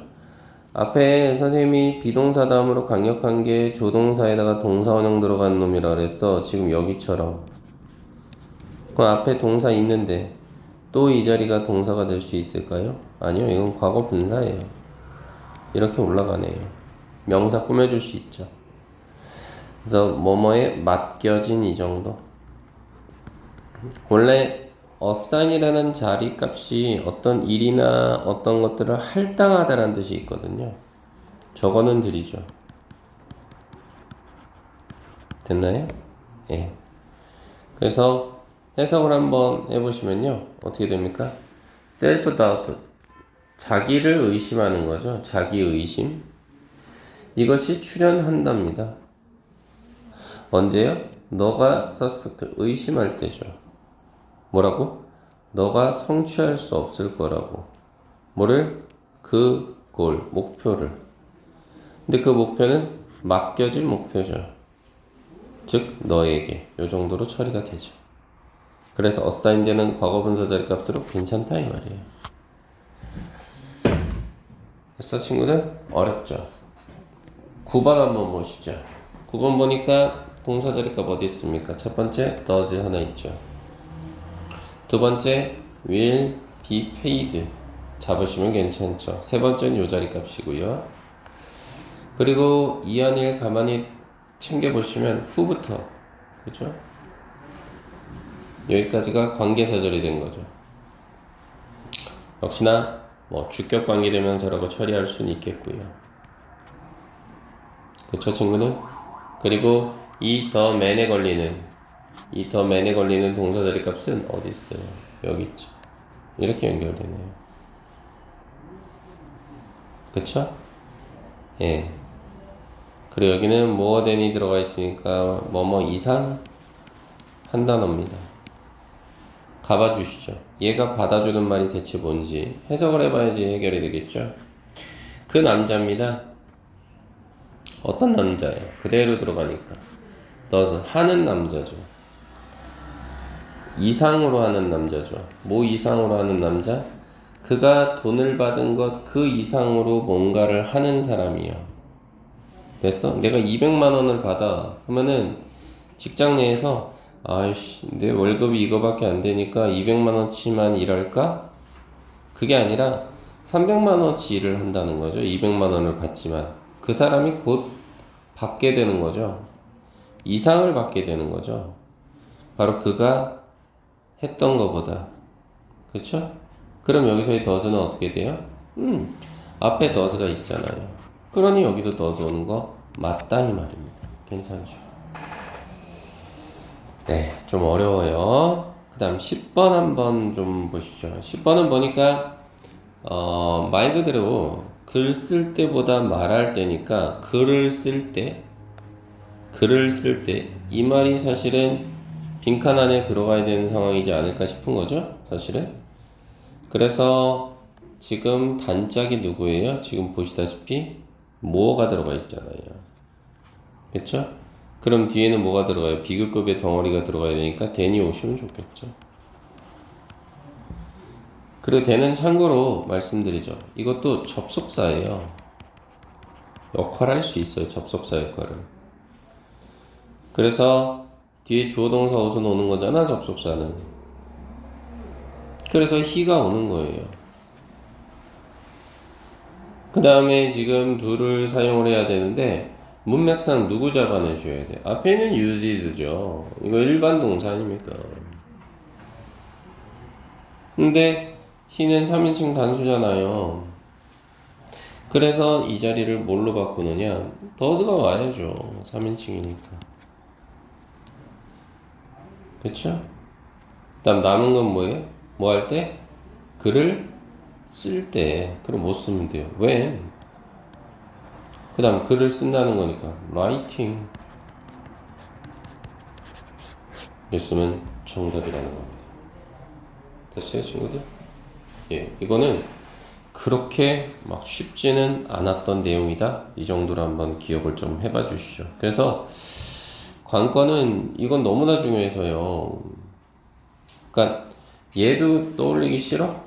앞에 선생님이 비동사 다음으로 강력한 게 조동사에다가 동사원형 들어간 놈이라 그랬어. 지금 여기처럼. 그럼 앞에 동사 있는데 또 이 자리가 동사가 될 수 있을까요? 아니요. 이건 과거 분사예요. 이렇게 올라가네요. 명사 꾸며줄 수 있죠. 그래서 뭐뭐에 맡겨진 이 정도. 원래 assign이라는 자리 값이 어떤 일이나 어떤 것들을 할당하다라는 뜻이 있거든요. 저거는 드리죠. 됐나요? 예. 그래서 해석을 한번 해보시면요. 어떻게 됩니까? self-doubt. 자기를 의심하는 거죠. 자기 의심. 이것이 출현한답니다. 언제요? 너가 suspect, 의심할 때죠. 뭐라고? 너가 성취할 수 없을 거라고. 뭐를? 그 골, 목표를. 근데 그 목표는 맡겨진 목표죠. 즉 너에게. 요 정도로 처리가 되죠. 그래서 assigned는 과거분사 자리 값으로 괜찮다 이 말이에요. 됐어 친구들? 어렵죠? 9번 한번 보시죠. 9번 보니까 동사 자리 값 어디 있습니까? 첫 번째 does 하나 있죠. 두 번째 will be paid 잡으시면 괜찮죠. 세 번째는 요 자리 값이고요. 그리고 2한일 가만히 챙겨보시면 who부터 그죠? 여기까지가 관계사절이 된 거죠. 역시나 뭐 주격 관계대명사라고 처리할 수는 있겠고요. 그쵸 친구들? 그리고 이 더 맨에 걸리는 동사 자리 값은 어디 있어요? 여기 있죠. 이렇게 연결되네요. 그쵸? 예. 그리고 여기는 more than이 들어가 있으니까 뭐뭐 이상 한 단어입니다. 가봐주시죠. 얘가 받아주는 말이 대체 뭔지 해석을 해봐야지 해결이 되겠죠. 그 남자입니다. 어떤 남자예요? 그대로 들어가니까 does 하는 남자죠. 이상으로 하는 남자죠. 뭐 이상으로 하는 남자? 그가 돈을 받은 것 그 이상으로 뭔가를 하는 사람이요. 됐어? 내가 200만 원을 받아. 그러면은 직장 내에서 아이씨 내 월급이 이거밖에 안 되니까 200만 원치만 일할까? 그게 아니라 300만 원치 일을 한다는 거죠. 200만 원을 받지만 그 사람이 곧 받게 되는 거죠. 이상을 받게 되는 거죠. 바로 그가 했던 것보다. 그쵸? 그럼 여기서의 does는 어떻게 돼요? 앞에 does가 있잖아요. 그러니 여기도 does 오는 거 맞다 이 말입니다. 괜찮죠? 네, 좀 어려워요. 그 다음 10번 한번 좀 보시죠. 10번은 보니까 말 그대로 글 쓸 때보다 말할 때니까 글을 쓸 때 이 말이 사실은 빈칸 안에 들어가야 되는 상황이지 않을까 싶은 거죠, 사실은. 그래서 지금 단짝이 누구예요? 지금 보시다시피 more가 들어가 있잖아요. 그쵸? 그럼 뒤에는 뭐가 들어가요? 비교급의 덩어리가 들어가야 되니까 then이 오시면 좋겠죠. 그리고 then은 참고로 말씀드리죠. 이것도 접속사예요. 역할을 할 수 있어요. 접속사 역할을. 그래서 뒤에 주어 동사 어선 오는 거잖아, 접속사는. 그래서 he가 오는 거예요. 그 다음에 지금 do를 사용을 해야 되는데 문맥상 누구 잡아내셔야 돼? 앞에는 uses죠. 이거 일반 동사 아닙니까? 근데 he는 3인칭 단수잖아요. 그래서 이 자리를 뭘로 바꾸느냐? does가 와야죠. 3인칭이니까. 그쵸? 그 다음 남은 건 뭐예요? 뭐 할 때? 글을 쓸 때. 그럼 뭐 쓰면 돼요? when. 그 다음 글을 쓴다는 거니까 writing. 있으면 정답이라는 겁니다. 됐어요 친구들? 예, 이거는 그렇게 막 쉽지는 않았던 내용이다. 이 정도로 한번 기억을 좀 해봐 주시죠. 그래서 관건은 이건 너무나 중요해서요. 그러니까 얘도 떠올리기 싫어?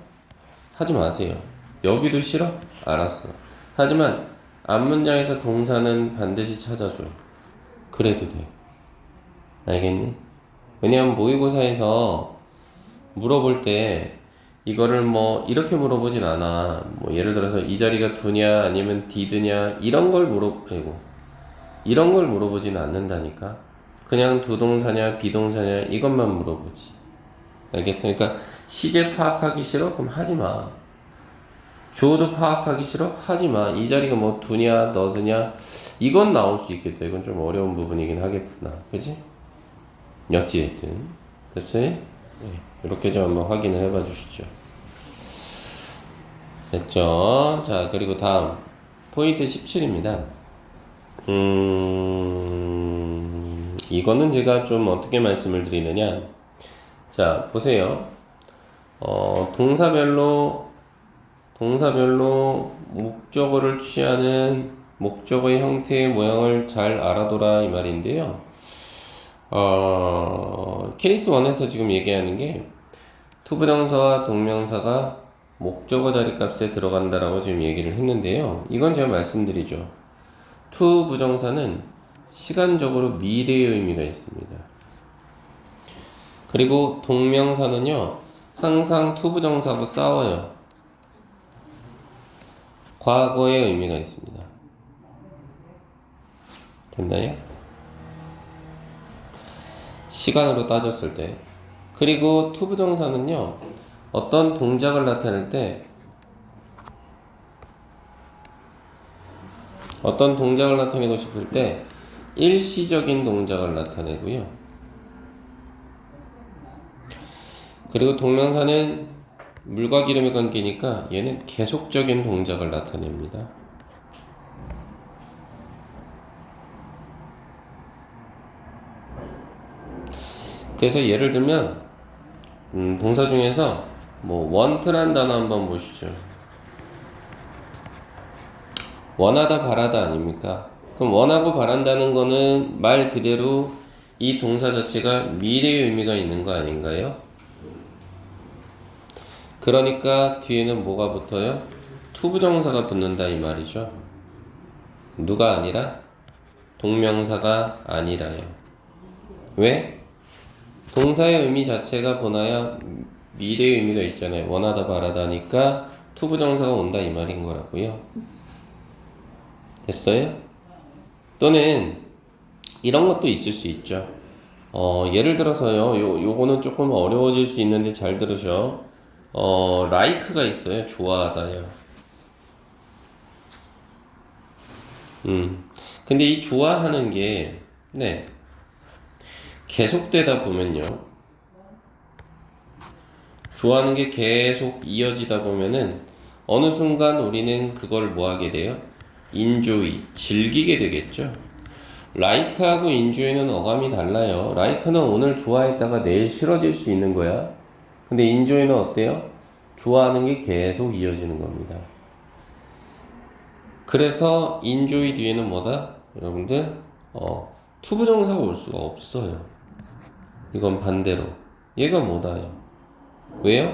하지 마세요. 여기도 싫어? 알았어. 하지만 앞문장에서 동사는 반드시 찾아줘요. 그래도 돼. 알겠니? 왜냐하면 모의고사에서 물어볼 때 이거를 뭐 이렇게 물어보진 않아. 뭐 예를 들어서 이 자리가 두냐 아니면 did냐 이런 걸 물어보진 않는다니까. 그냥 두동사냐 비동사냐 이것만 물어보지. 알겠어? 그러니까 시제 파악하기 싫어? 그럼 하지 마. 주어도 파악하기 싫어? 하지 마. 이 자리가 뭐 두냐 does냐 이건 나올 수 있겠다. 이건 좀 어려운 부분이긴 하겠으나, 그지? 여찌됐든 됐어요? 네. 이렇게 좀 한번 확인을 해봐 주시죠. 됐죠? 자, 그리고 다음 포인트 17입니다. 이거는 제가 좀 어떻게 말씀을 드리느냐. 자, 보세요. 동사별로 목적어를 취하는 목적어의 형태의 모양을 잘 알아둬라 이 말인데요. 케이스 1에서 지금 얘기하는 게 투부정사와 동명사가 목적어 자리값에 들어간다라고 지금 얘기를 했는데요. 이건 제가 말씀드리죠. 투부정사는 시간적으로 미래의 의미가 있습니다. 그리고 동명사는요, 항상 투부정사하고 싸워요. 과거의 의미가 있습니다. 됐나요? 시간으로 따졌을 때. 그리고 투부정사는요, 어떤 동작을 나타낼 때 어떤 동작을 나타내고 싶을 때 일시적인 동작을 나타내고요. 그리고 동명사는 물과 기름의 관계니까 얘는 계속적인 동작을 나타냅니다. 그래서 예를 들면 동사 중에서 뭐 want란 단어 한번 보시죠. 원하다 바라다 아닙니까? 그럼 원하고 바란다는 거는 말 그대로 이 동사 자체가 미래의 의미가 있는 거 아닌가요? 그러니까 뒤에는 뭐가 붙어요? 투부정사가 붙는다 이 말이죠. 누가 아니라? 동명사가 아니라요. 왜? 동사의 의미 자체가 보나야 미래의 의미가 있잖아요. 원하다 바라다니까 투부정사가 온다 이 말인 거라고요. 됐어요? 또는 이런 것도 있을 수 있죠. 예를 들어서요. 요거는 조금 어려워질 수 있는데 잘 들으셔. like가 있어요. 좋아하다요. 근데 이 좋아하는 게, 네. 계속되다 보면요. 좋아하는 게 계속 이어지다 보면은 어느 순간 우리는 그걸 뭐 하게 돼요? enjoy, 즐기게 되겠죠. like하고 enjoy는 어감이 달라요. like는 오늘 좋아했다가 내일 싫어질 수 있는 거야. 근데 enjoy는 어때요? 좋아하는 게 계속 이어지는 겁니다. 그래서 enjoy 뒤에는 뭐다? 여러분들 투부정사가 올 수가 없어요. 이건 반대로 얘가 뭐다요? 왜요?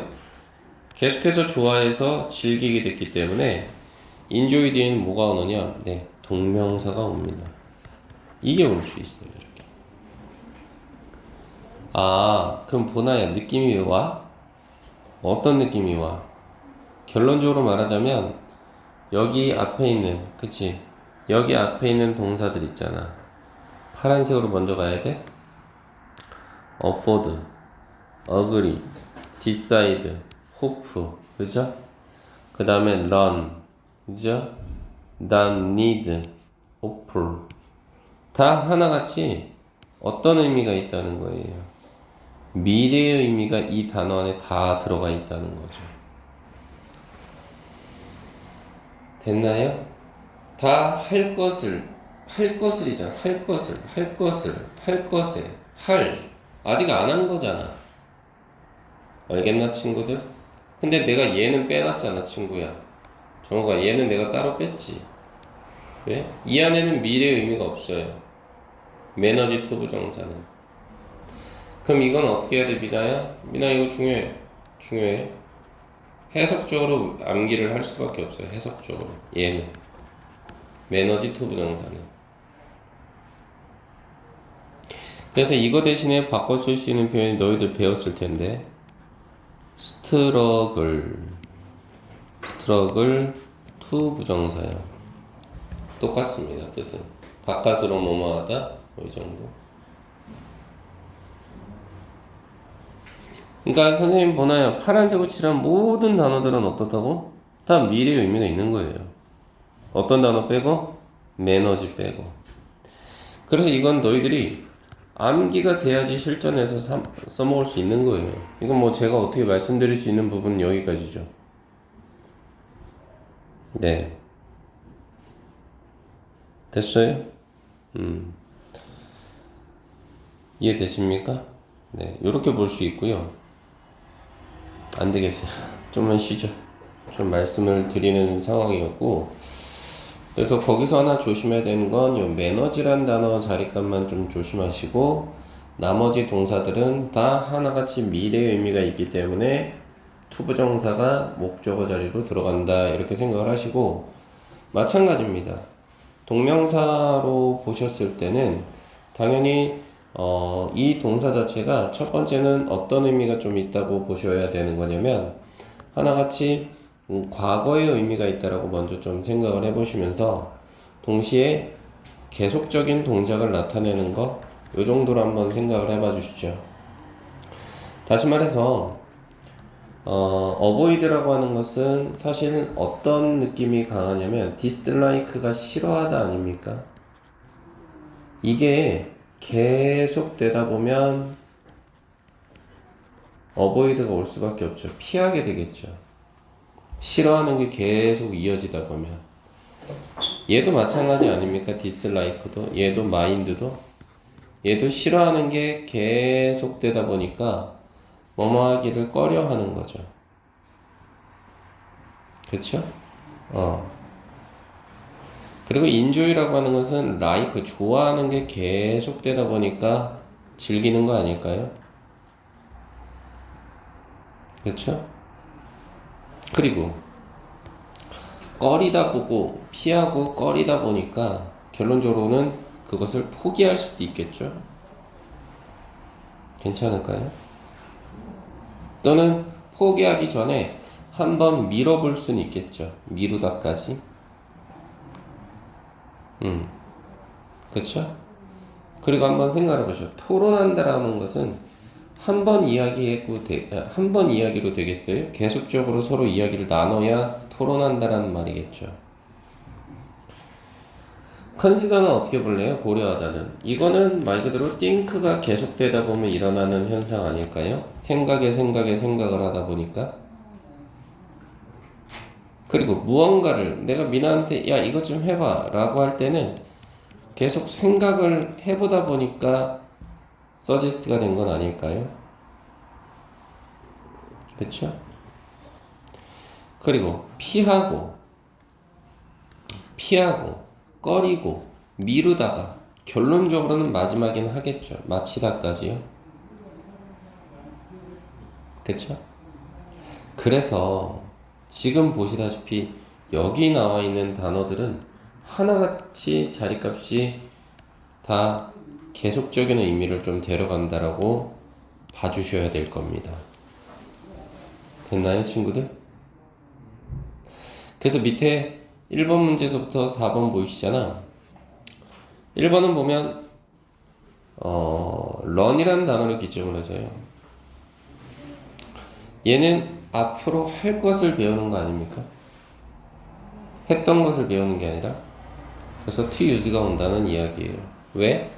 계속해서 좋아해서 즐기게 됐기 때문에 enjoy 뒤에는 뭐가 오느냐? 네, 동명사가 옵니다. 이게 올 수 있어요. 이렇게. 그럼 보나요? 느낌이 왜 와? 어떤 느낌이 와? 결론적으로 말하자면 여기 앞에 있는, 그치? 여기 앞에 있는 동사들 있잖아. 파란색으로 먼저 가야 돼? afford, agree, decide, hope, 그죠? 그 다음에 run, 그죠? done, need, offer. 다 하나같이 어떤 의미가 있다는 거예요. 미래의 의미가 이 단어 안에 다 들어가 있다는 거죠. 됐나요? 다 할 것을이잖아. 할 것에, 아직 안 한 거잖아. 알겠나, 친구들? 근데 내가 얘는 빼놨잖아, 친구야. 정우가 얘는 내가 따로 뺐지. 왜? 이 안에는 미래의 의미가 없어요. 매너지 투 부정사는. 그럼 이건 어떻게 해야 돼, 미나야? 미나 이거 중요해. 중요해. 해석적으로 암기를 할 수밖에 없어요. 해석적으로. 얘는. 매너지 투 부정사는. 그래서 이거 대신에 바꿔 쓸 수 있는 표현이 너희들 배웠을 텐데. 스트러글 투 부정사야. 똑같습니다. 뜻은 가까스로 뭐뭐하다 이 정도. 그러니까 선생님 보나요? 파란색으로 칠한 모든 단어들은 어떻다고? 다 미래의 의미가 있는 거예요. 어떤 단어 빼고? 매너지 빼고. 그래서 이건 너희들이 암기가 돼야지 실전에서 써먹을 수 있는 거예요. 이건 뭐 제가 어떻게 말씀드릴 수 있는 부분은 여기까지죠. 네. 됐어요? 이해되십니까? 네. 이렇게 볼 수 있고요. 안 되겠어요. 좀만 쉬죠. 좀 말씀을 드리는 상황이었고, 그래서 거기서 하나 조심해야 되는 건 요 매너지란 단어 자리값만 좀 조심하시고, 나머지 동사들은 다 하나같이 미래의 의미가 있기 때문에 투부정사가 목적어 자리로 들어간다 이렇게 생각을 하시고, 마찬가지입니다. 동명사로 보셨을 때는 당연히 이 동사 자체가 첫 번째는 어떤 의미가 좀 있다고 보셔야 되는 거냐면, 하나같이 과거의 의미가 있다라고 먼저 좀 생각을 해보시면서, 동시에 계속적인 동작을 나타내는 거, 요 정도로 한번 생각을 해봐 주시죠. 다시 말해서 avoid라고 하는 것은 사실 어떤 느낌이 강하냐면 dislike가 싫어하다 아닙니까? 이게 계속 되다 보면 avoid가 올 수밖에 없죠. 피하게 되겠죠. 싫어하는 게 계속 이어지다 보면. 얘도 마찬가지 아닙니까? dislike도, 얘도 mind도, 얘도 싫어하는 게 계속 되다 보니까 뭐뭐 하기를 꺼려 하는 거죠. 그쵸? 그리고 enjoy라고 하는 것은 like, 좋아하는 게 계속 되다 보니까 즐기는 거 아닐까요? 그쵸? 그리고 꺼리다 보고 피하고 꺼리다 보니까 결론적으로는 그것을 포기할 수도 있겠죠? 괜찮을까요? 또는 포기하기 전에 한번 밀어볼 수는 있겠죠. 미루다까지. 그쵸? 그리고 한번 생각해 보죠. 토론한다라는 것은 한 번 이야기로 되겠어요? 계속적으로 서로 이야기를 나눠야 토론한다라는 말이겠죠. 컨시더는 어떻게 볼래요? 고려하다는. 이거는 말 그대로 think가 계속되다 보면 일어나는 현상 아닐까요? 생각에 생각을 하다 보니까. 그리고 무언가를 내가 미나한테 야 이것 좀 해봐 라고 할 때는 계속 생각을 해보다 보니까 서지스트가 된 건 아닐까요? 그쵸? 그리고 피하고 꺼리고 미루다가 결론적으로는 마지막에는 하겠죠. 마치다까지요. 그쵸? 그래서 지금 보시다시피 여기 나와 있는 단어들은 하나같이 자리값이 다 계속적인 의미를 좀 데려간다라고 봐주셔야 될 겁니다. 됐나요, 친구들? 그래서 밑에 1번 문제에서부터 4번 보이시잖아. 1번은 보면 run이라는 단어를 기점으로 해서요. 얘는 앞으로 할 것을 배우는 거 아닙니까? 했던 것을 배우는 게 아니라. 그래서 to use가 온다는 이야기예요. 왜?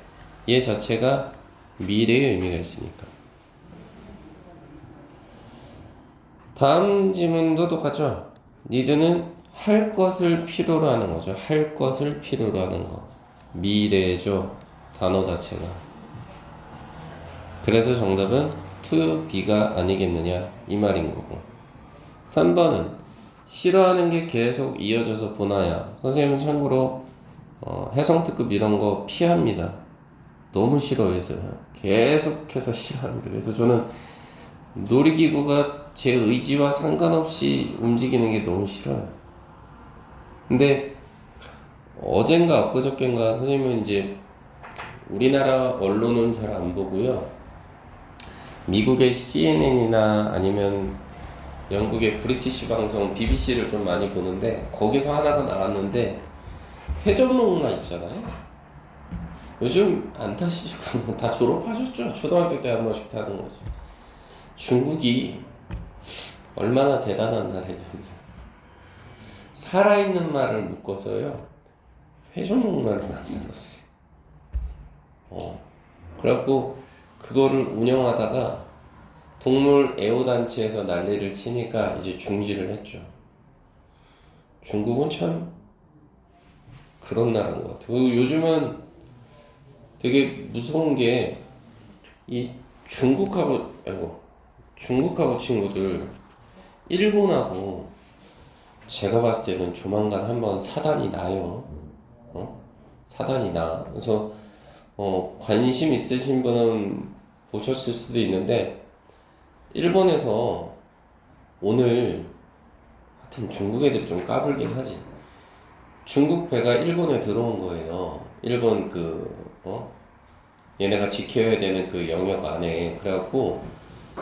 얘 자체가 미래의 의미가 있으니까. 다음 지문도 똑같죠? need는 할 것을 필요로 하는 거죠. 할 것을 필요로 하는 거. 미래죠. 단어 자체가. 그래서 정답은 to be가 아니겠느냐 이 말인 거고. 3번은 싫어하는 게 계속 이어져서 보나야. 선생님은 참고로 해성특급 이런 거 피합니다. 너무 싫어해서요. 계속해서 싫어합니다. 그래서 저는 놀이기구가 제 의지와 상관없이 움직이는 게 너무 싫어요. 근데 어젠가 엊그저께인가 선생님은 이제 우리나라 언론은 잘 안 보고요. 미국의 CNN이나 아니면 영국의 브리티시 방송 BBC를 좀 많이 보는데 거기서 하나가 나왔는데 회전목마 있잖아요. 요즘 안 타시고 다 졸업하셨죠. 초등학교 때 한 번씩 타는 거죠. 중국이 얼마나 대단한 나라냐면 살아있는 말을 묶어서요 회전목마를 만들었어. 그래갖고 그거를 운영하다가 동물 애호단체에서 난리를 치니까 이제 중지를 했죠. 중국은 참 그런 나라인 것 같아요. 요즘은 되게 무서운 게 이 중국하고 친구들 일본하고 제가 봤을 때는 조만간 한번 사단이 나요. 사단이 나. 그래서 관심 있으신 분은 보셨을 수도 있는데 일본에서 오늘 하여튼 중국 애들이 좀 까불긴 하지. 중국 배가 일본에 들어온 거예요. 일본 얘네가 지켜야 되는 그 영역 안에. 그래갖고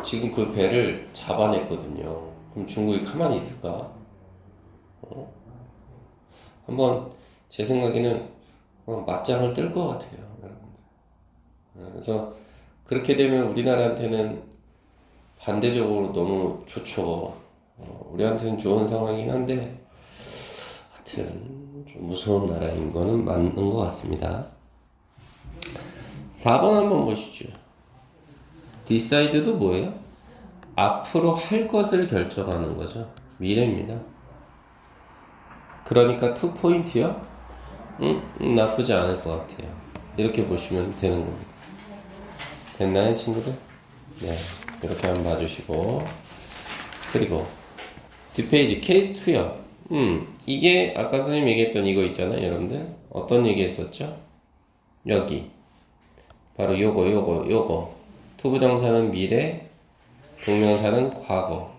지금 그 배를 잡아냈거든요. 그럼 중국이 가만히 있을까? 한번 제 생각에는 맞짱을 뜰 것 같아요, 여러분들. 그래서 그렇게 되면 우리나라한테는 반대적으로 너무 좋죠. 우리한테는 좋은 상황이긴 한데 하여튼 좀 무서운 나라인 거는 맞는 것 같습니다. 4번 한번 보시죠. decide도 뭐예요? 앞으로 할 것을 결정하는 거죠. 미래입니다. 그러니까 2포인트요? 나쁘지 않을 것 같아요. 이렇게 보시면 되는 겁니다. 됐나요, 친구들? 네, 이렇게 한번 봐주시고. 그리고 뒷페이지 케이스 2요. 이게 아까 선생님 얘기했던 이거 있잖아요, 여러분들. 어떤 얘기 했었죠? 여기 바로 요거 투부정사는 미래, 동명사는 과거.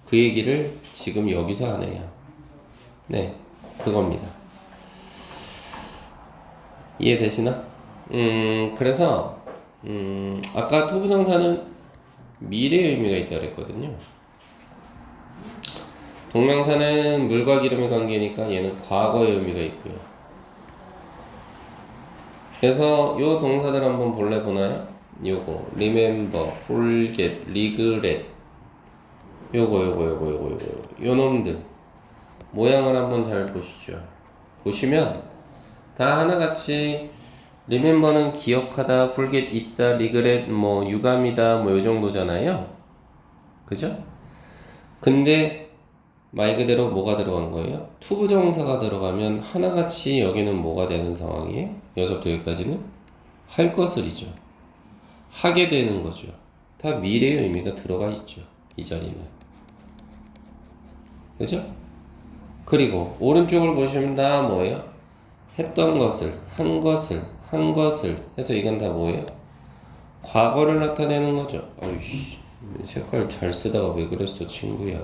그 얘기를 지금 여기서 하네요. 네, 그겁니다. 이해되시나? 그래서 아까 투부정사는 미래의 의미가 있다고 그랬거든요. 동명사는 물과 기름의 관계니까 얘는 과거의 의미가 있고요. 그래서 요 동사들 한번 볼래 보나요? 요거 remember, forget, regret 요거 요 놈들 모양을 한번 잘 보시죠. 보시면 다 하나같이 remember는 기억하다, forget 있다, regret 뭐 유감이다 뭐 요 정도잖아요. 그죠? 근데 말 그대로 뭐가 들어간 거예요? 투부정사가 들어가면 하나같이 여기는 뭐가 되는 상황이에요? 여기서부터 여기까지는 할 것을이죠. 하게 되는 거죠. 다 미래의 의미가 들어가 있죠. 이 자리는. 그죠? 그리고 오른쪽을 보시면 다 뭐예요? 했던 것을, 한 것을 해서 이건 다 뭐예요? 과거를 나타내는 거죠. 어이씨, 색깔 잘 쓰다가 왜 그랬어, 친구야.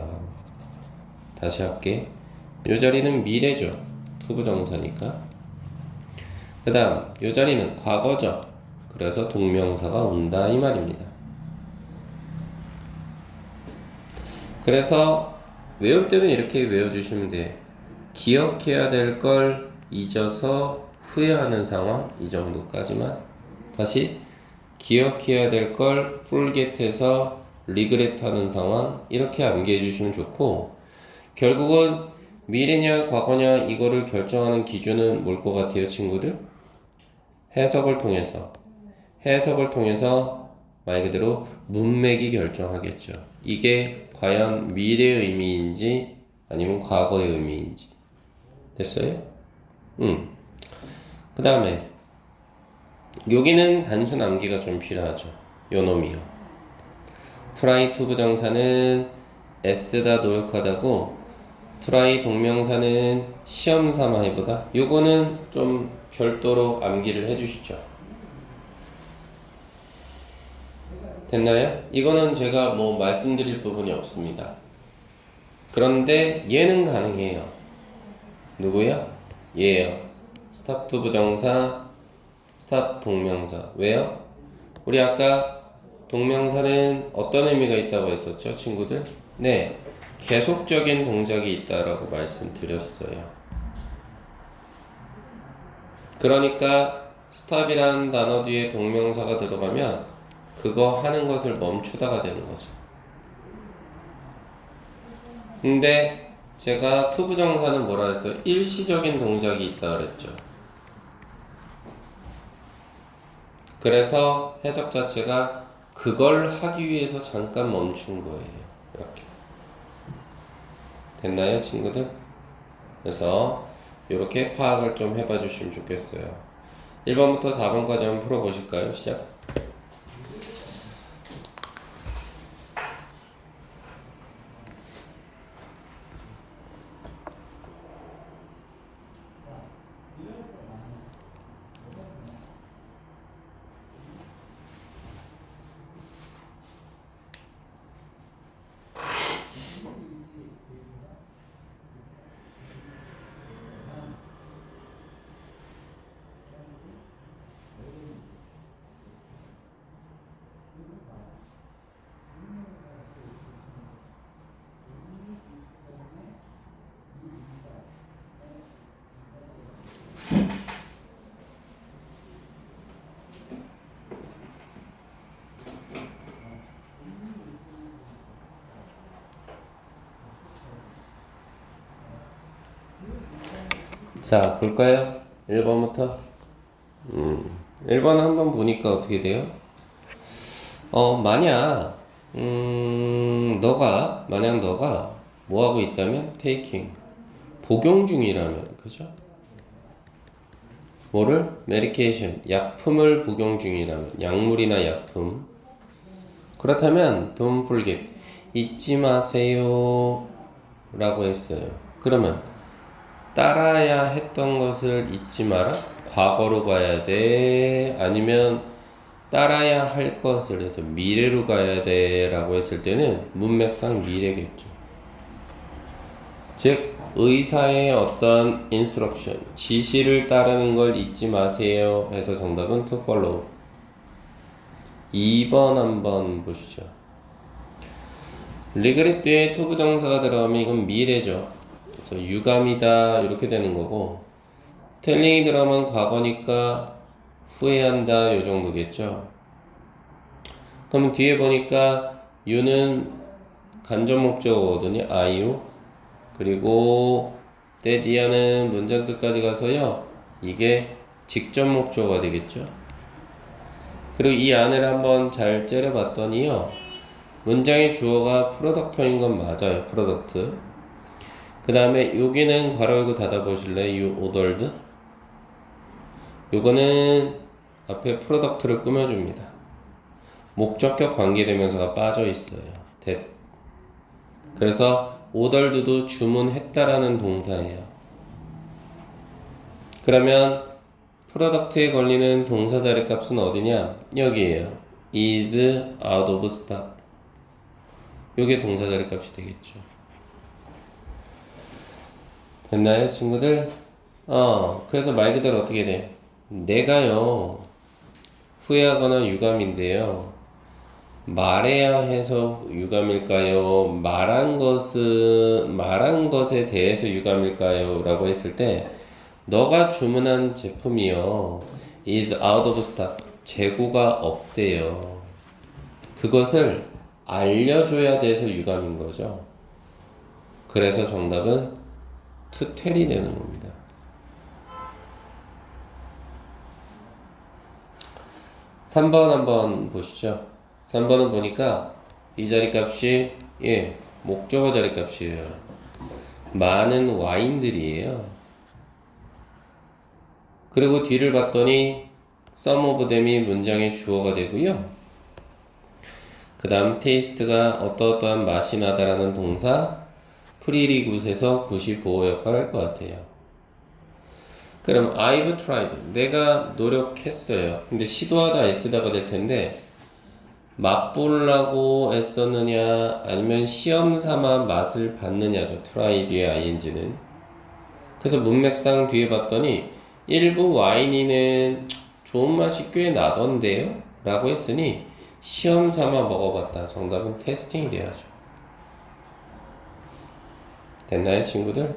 다시 할게. 요 자리는 미래죠. 투부정사니까. 그 다음 요 자리는 과거죠. 그래서 동명사가 온다 이 말입니다. 그래서 외울 때는 이렇게 외워주시면 돼요. 기억해야 될 걸 잊어서 후회하는 상황, 이 정도까지만. 다시 기억해야 될 걸 forget해서 regret 하는 상황, 이렇게 암기해 주시면 좋고, 결국은 미래냐 과거냐 이거를 결정하는 기준은 뭘 것 같아요, 친구들? 해석을 통해서 말 그대로 문맥이 결정하겠죠. 이게 과연 미래의 의미인지 아니면 과거의 의미인지. 됐어요? 그 다음에 여기는 단순 암기가 좀 필요하죠. 요 놈이요. try to 부정사는 애쓰다 노력하다고 try 동명사는 시험 삼아 해보다. 요거는 좀 별도로 암기를 해주시죠. 됐나요? 이거는 제가 뭐 말씀드릴 부분이 없습니다. 그런데 얘는 가능해요. 누구야? 얘요. 스탑 투 부정사, 스탑 동명사. 왜요? 우리 아까 동명사는 어떤 의미가 있다고 했었죠, 친구들? 네, 계속적인 동작이 있다라고 말씀드렸어요. 그러니까 스탑이라는 단어 뒤에 동명사가 들어가면 그거 하는 것을 멈추다가 되는 거죠. 근데 제가 투부정사는 뭐라 했어요? 일시적인 동작이 있다 그랬죠. 그래서 해석 자체가 그걸 하기 위해서 잠깐 멈춘 거예요. 이렇게. 됐나요, 친구들? 그래서 이렇게 파악을 좀 해봐 주시면 좋겠어요. 1번부터 4번까지 한번 풀어보실까요? 시작. 자, 볼까요? 1번부터. 1번 한번 보니까 어떻게 돼요? 만약 너가 뭐 하고 있다면? taking. 복용 중이라면, 그죠? 뭐를? medication. 약품을 복용 중이라면. 약물이나 약품. 그렇다면, don't forget. 잊지 마세요. 라고 했어요. 그러면, 따라야 했던 것을 잊지 마라? 과거로 가야 돼? 아니면 따라야 할 것을 해서 미래로 가야 돼? 라고 했을 때는 문맥상 미래겠죠. 즉 의사의 어떤 인스트럭션, 지시를 따르는 걸 잊지 마세요 해서 정답은 to follow. 2번 한번 보시죠. 리그렛 뒤에 to 부정사가 들어가면 이건 미래죠. 그래서 유감이다 이렇게 되는 거고, 텔링이 들어가면 과거니까 후회한다 요 정도겠죠. 그럼 뒤에 보니까 you는 간접 목적어거든요. are you. 그리고 때디아는 문장 끝까지 가서요, 이게 직접 목적어가 되겠죠. 그리고 이 안을 한번 잘 째려봤더니요, 문장의 주어가 프로덕터인 건 맞아요. 프로덕트. 그 다음에 여기는 괄호 열고 닫아 보실래요? you ordered. 요거는 앞에 프로덕트를 꾸며줍니다. 목적격 관계대명사가 빠져 있어요. that. 그래서 ordered도 주문했다라는 동사예요. 그러면 프로덕트에 걸리는 동사 자리값은 어디냐? 여기에요. is out of stock. 요게 동사 자리값이 되겠죠. 됐나요, 친구들? 그래서 말 그대로 어떻게 돼? 내가요, 후회하거나 유감인데요, 말해야 해서 유감일까요? 말한 것에 대해서 유감일까요? 라고 했을 때, 너가 주문한 제품이요, is out of stock. 재고가 없대요. 그것을 알려줘야 돼서 유감인 거죠. 그래서 정답은 to tell이 되는 겁니다. 3번 한번 보시죠. 3번은 보니까 이 자리값이 목적어 자리값이에요. 많은 와인들이에요. 그리고 뒤를 봤더니 some of them이 문장의 주어가 되고요. 그 다음 taste가 어떠어떠한 맛이 나다라는 동사, pretty good에서 굿이 보호 역할을 할 것 같아요. 그럼 I've tried. 내가 노력했어요. 근데 시도하다 애쓰다가 될 텐데 맛보려고 애썼느냐 아니면 시험 삼아 맛을 봤느냐죠. try 뒤에 ing는. 그래서 문맥상 뒤에 봤더니 일부 와인이는 좋은 맛이 꽤 나던데요? 라고 했으니 시험 삼아 먹어봤다. 정답은 테스팅이 돼야죠. 됐나요, 친구들?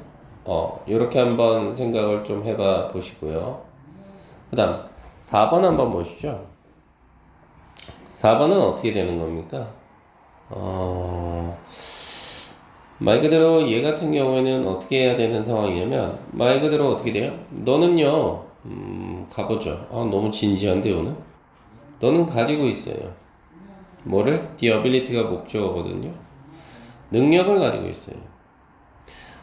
요렇게 한번 생각을 좀 해봐 보시고요. 그 다음 4번 한번 보시죠. 4번은 어떻게 되는 겁니까? 말 그대로 얘 같은 경우에는 어떻게 해야 되는 상황이냐면 말 그대로 어떻게 돼요? 너는요 가보죠. 너무 진지한데 오늘? 너는 가지고 있어요. 뭐를? The ability가 목적어거든요. 능력을 가지고 있어요.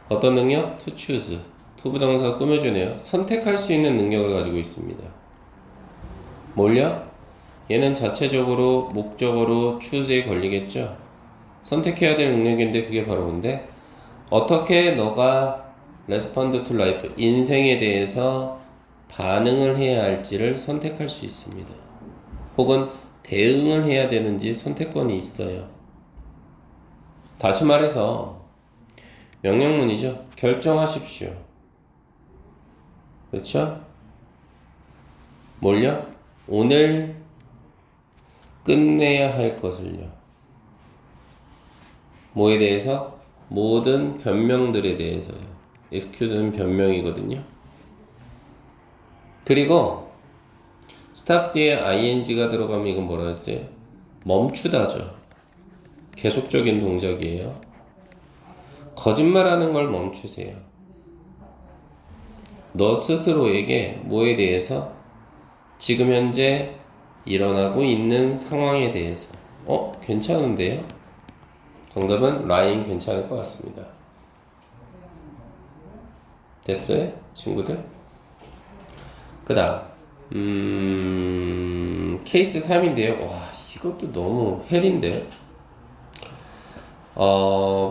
어떤 능력? To choose. 투부정사가 꾸며주네요. 선택할 수 있는 능력을 가지고 있습니다. 뭘요? 얘는 자체적으로 목적어로 choose에 걸리겠죠. 선택해야 될 능력인데 그게 바로 뭔데? 어떻게 너가 respond to life, 인생에 대해서 반응을 해야 할지를 선택할 수 있습니다. 혹은 대응을 해야 되는지 선택권이 있어요. 다시 말해서 명령문이죠. 결정하십시오. 그렇죠? 뭘요? 오늘 끝내야 할 것을요. 뭐에 대해서? 모든 변명들에 대해서요. excuse는 변명이거든요. 그리고 stop 뒤에 ing가 들어가면 이건 뭐라 했어요? 멈추다죠. 계속적인 동작이에요. 거짓말하는 걸 멈추세요. 너 스스로에게 뭐에 대해서? 지금 현재 일어나고 있는 상황에 대해서. 괜찮은데요? 정답은 라인 괜찮을 것 같습니다. 됐어요? 친구들? 그 다음 케이스 3인데요. 와, 이것도 너무 헬인데요.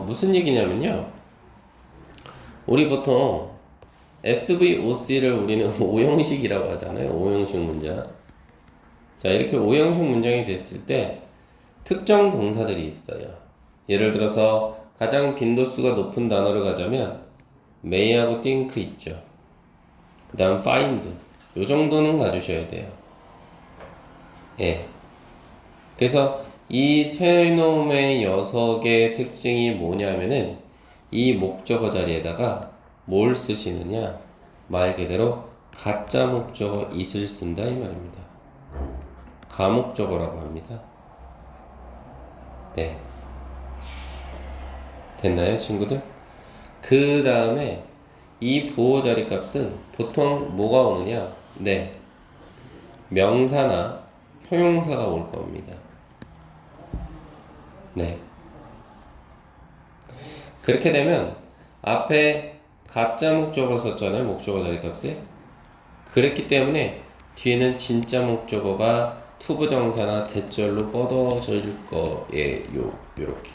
무슨 얘기냐면요. 우리 보통 SVOC를 우리는 5형식이라고 하잖아요. 5형식 문장. 자, 이렇게 5형식 문장이 됐을 때 특정 동사들이 있어요. 예를 들어서 가장 빈도수가 높은 단어를 가자면 may하고 think 있죠. 그 다음 find. 요 정도는 가주셔야 돼요. 예. 그래서 이 세 놈의 녀석의 특징이 뭐냐면은 이 목적어 자리에다가 뭘 쓰시느냐? 말 그대로 가짜 목적어 is를 쓴다 이 말입니다. 가목적어라고 합니다. 네. 됐나요, 친구들? 그 다음에 이 보호 자리 값은 보통 뭐가 오느냐? 네. 명사나 형용사가 올 겁니다. 네. 그렇게 되면 앞에 가짜 목적어 썼잖아요. 목적어 자리 값에. 그랬기 때문에 뒤에는 진짜 목적어가 투부정사나 대절로 뻗어질 거예요. 요렇게.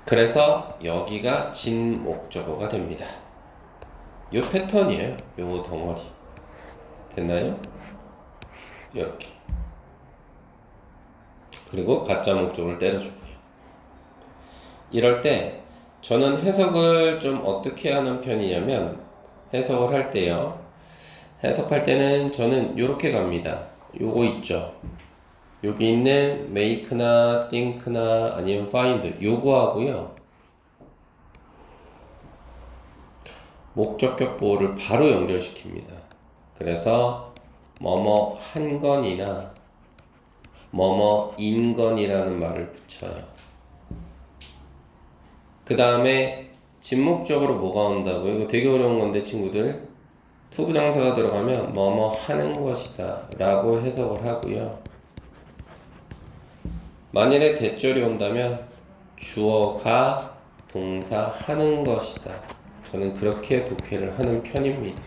그래서 여기가 진 목적어가 됩니다. 요 패턴이에요. 요 덩어리. 됐나요? 이렇게. 그리고 가짜 목적을 때려주고요. 이럴 때 저는 해석을 좀 어떻게 하는 편이냐면 해석을 할 때요. 해석할 때는 저는 요렇게 갑니다. 요거 있죠. 여기 있는 make나 think나 아니면 find 요거 하고요. 목적격 보호를 바로 연결시킵니다. 그래서 뭐뭐 한 건이나 뭐뭐인 건이라는 말을 붙여요. 그 다음에 진목적으로 뭐가 온다고요? 이거 되게 어려운 건데 친구들 투부정사가 들어가면 뭐뭐 하는 것이다 라고 해석을 하고요. 만일에 대절이 온다면 주어가 동사 하는 것이다. 저는 그렇게 독해를 하는 편입니다.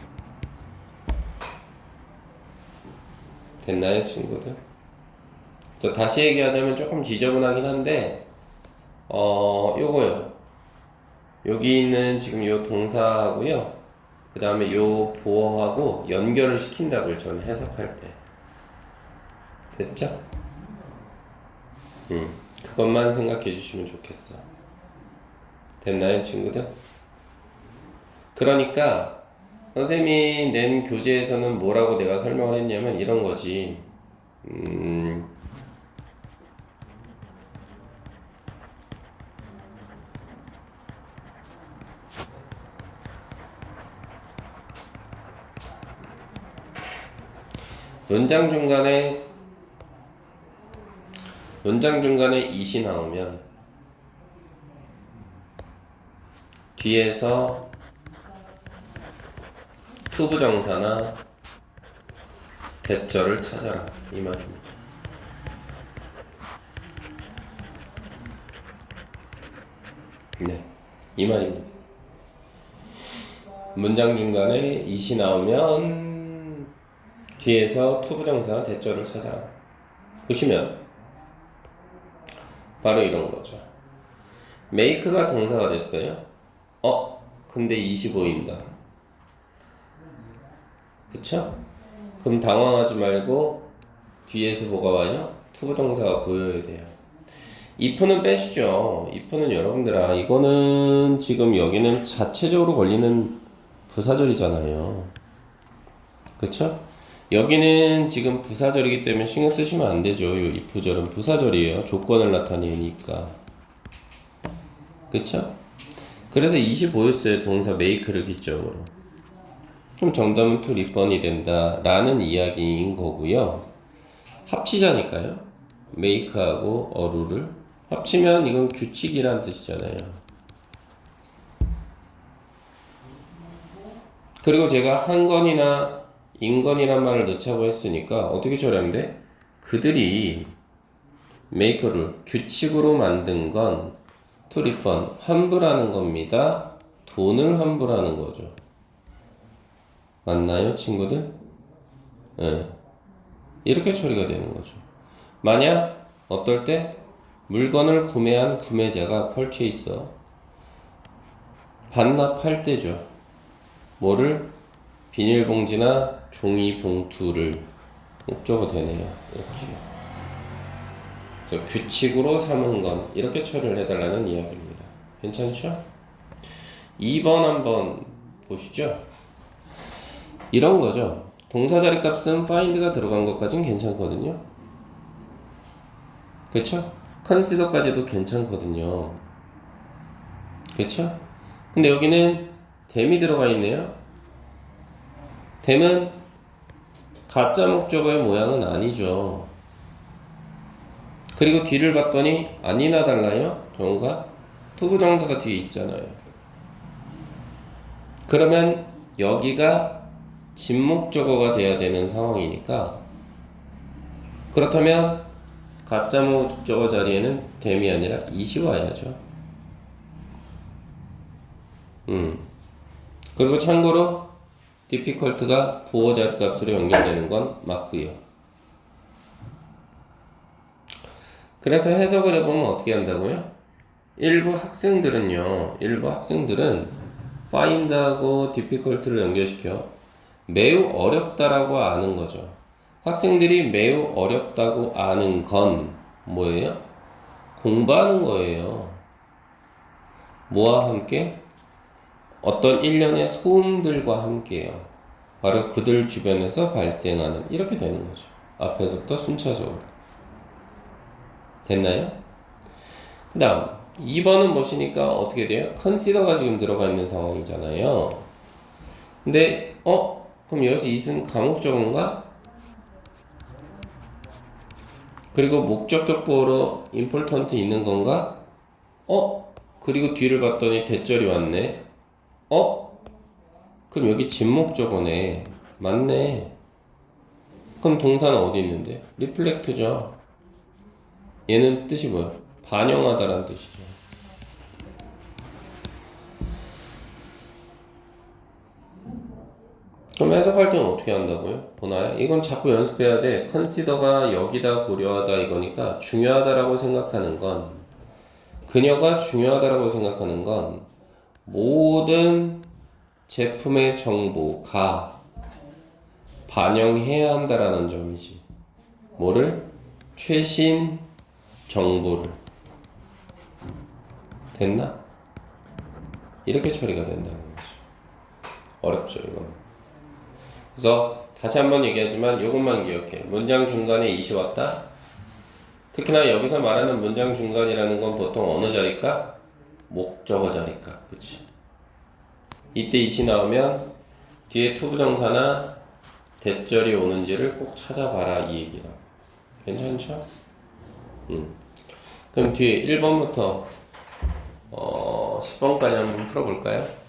됐나요, 친구들? 다시 얘기하자면 조금 지저분하긴 한데 요거요. 여기 있는 지금 요 동사하고요. 그 다음에 요 보어하고 연결을 시킨다고요. 저는 해석할 때. 됐죠? 그것만 생각해 주시면 좋겠어. 됐나요, 친구들? 그러니까 선생님이 낸 교재에서는 뭐라고 내가 설명을 했냐면 이런 거지. 논장 중간에 it이 나오면 뒤에서 투부정사나 대절을 찾아라 이 말입니다. 네, 이 말입니다. 문장 중간에 it이 나오면 뒤에서 투부정사나 대절을 찾아라. 보시면 바로 이런 거죠. make가 동사가 됐어요. 근데 it이 보인다. 그쵸? 그럼 당황하지 말고 뒤에서 뭐가 와요? 투부정사가 보여야 돼요. if는 빼시죠. if는 여러분들아, 이거는 지금 여기는 자체적으로 걸리는 부사절이잖아요. 그쵸? 여기는 지금 부사절이기 때문에 신경 쓰시면 안 되죠. 요 if절은 부사절이에요. 조건을 나타내니까. 그쵸? 그래서 it이 보였어요. 동사 make를 기점으로. 그럼 정답은 to refun이 된다 라는 이야기인 거고요. 합치자니까요. make하고 어루를 합치면 이건 규칙이란 뜻이잖아요. 그리고 제가 한건이나 인건이란 말을 넣자고 했으니까 어떻게 처리하면 돼? 그들이 make를 규칙으로 만든 건 to refund, 환불하는 겁니다. 돈을 환불하는 거죠. 맞나요, 친구들? 네. 이렇게 처리가 되는 거죠. 만약 어떨 때 물건을 구매한 구매자가 펼쳐 있어 반납할 때죠. 뭐를? 비닐봉지나 종이 봉투를 목적어 되네요. 이렇게. 그래서 규칙으로 삼은 건 이렇게 처리를 해달라는 이야기입니다. 괜찮죠? 2번 한번 보시죠. 이런 거죠. 동사 자리 값은 find가 들어간 것까지는 괜찮거든요. 그쵸? consider까지도 괜찮거든요. 그쵸? 근데 여기는 tham이 들어가 있네요. tham은 가짜 목적어의 모양은 아니죠. 그리고 뒤를 봤더니 아니나 달라요. 정가 투부정사가 뒤에 있잖아요. 그러면 여기가 진목적어가 돼야 되는 상황이니까, 그렇다면 가짜 목적어 자리에는 tham이 아니라 it이 와야죠. 그리고 참고로 difficult가 보어 자리 값으로 연결되는 건 맞고요. 그래서 해석을 해보면 어떻게 한다고요? 일부 학생들은 find하고 difficult를 연결시켜 매우 어렵다라고 아는 거죠. 학생들이 매우 어렵다고 아는 건 뭐예요? 공부하는 거예요. 뭐와 함께? 어떤 일련의 소음들과 함께요. 바로 그들 주변에서 발생하는, 이렇게 되는 거죠. 앞에서부터 순차적으로. 됐나요? 그 다음 2번은 보시니까 어떻게 돼요? consider가 지금 들어가 있는 상황이잖아요. 근데 그럼 여기서 it은 가목적어인가? 그리고 목적격 보어로 important 있는 건가? 그리고 뒤를 봤더니 대절이 왔네. 그럼 여기 진목적어네. 맞네. 그럼 동사는 어디 있는데? reflect죠. 얘는 뜻이 뭐야? 반영하다라는 뜻이죠. 그럼 해석할 때는 어떻게 한다고요? 보나요? 이건 자꾸 연습해야 돼. consider가 여기다 고려하다 이거니까 중요하다라고 생각하는 건 그녀가 중요하다고 생각하는 건 모든 제품의 정보가 반영해야 한다라는 점이지. 뭐를? 최신 정보를. 됐나? 이렇게 처리가 된다는 거지. 어렵죠, 이거는. 그래서 다시 한번 얘기하지만 이것만 기억해. 문장 중간에 이시 왔다. 특히나 여기서 말하는 문장 중간이라는 건 보통 어느 자리일까? 목적어 자리일까? 그치? 이때 이시 나오면 뒤에 투부정사나 대절이 오는지를 꼭 찾아봐라 이 얘기라. 괜찮죠? 그럼 뒤에 1번부터 10번까지 한번 풀어볼까요?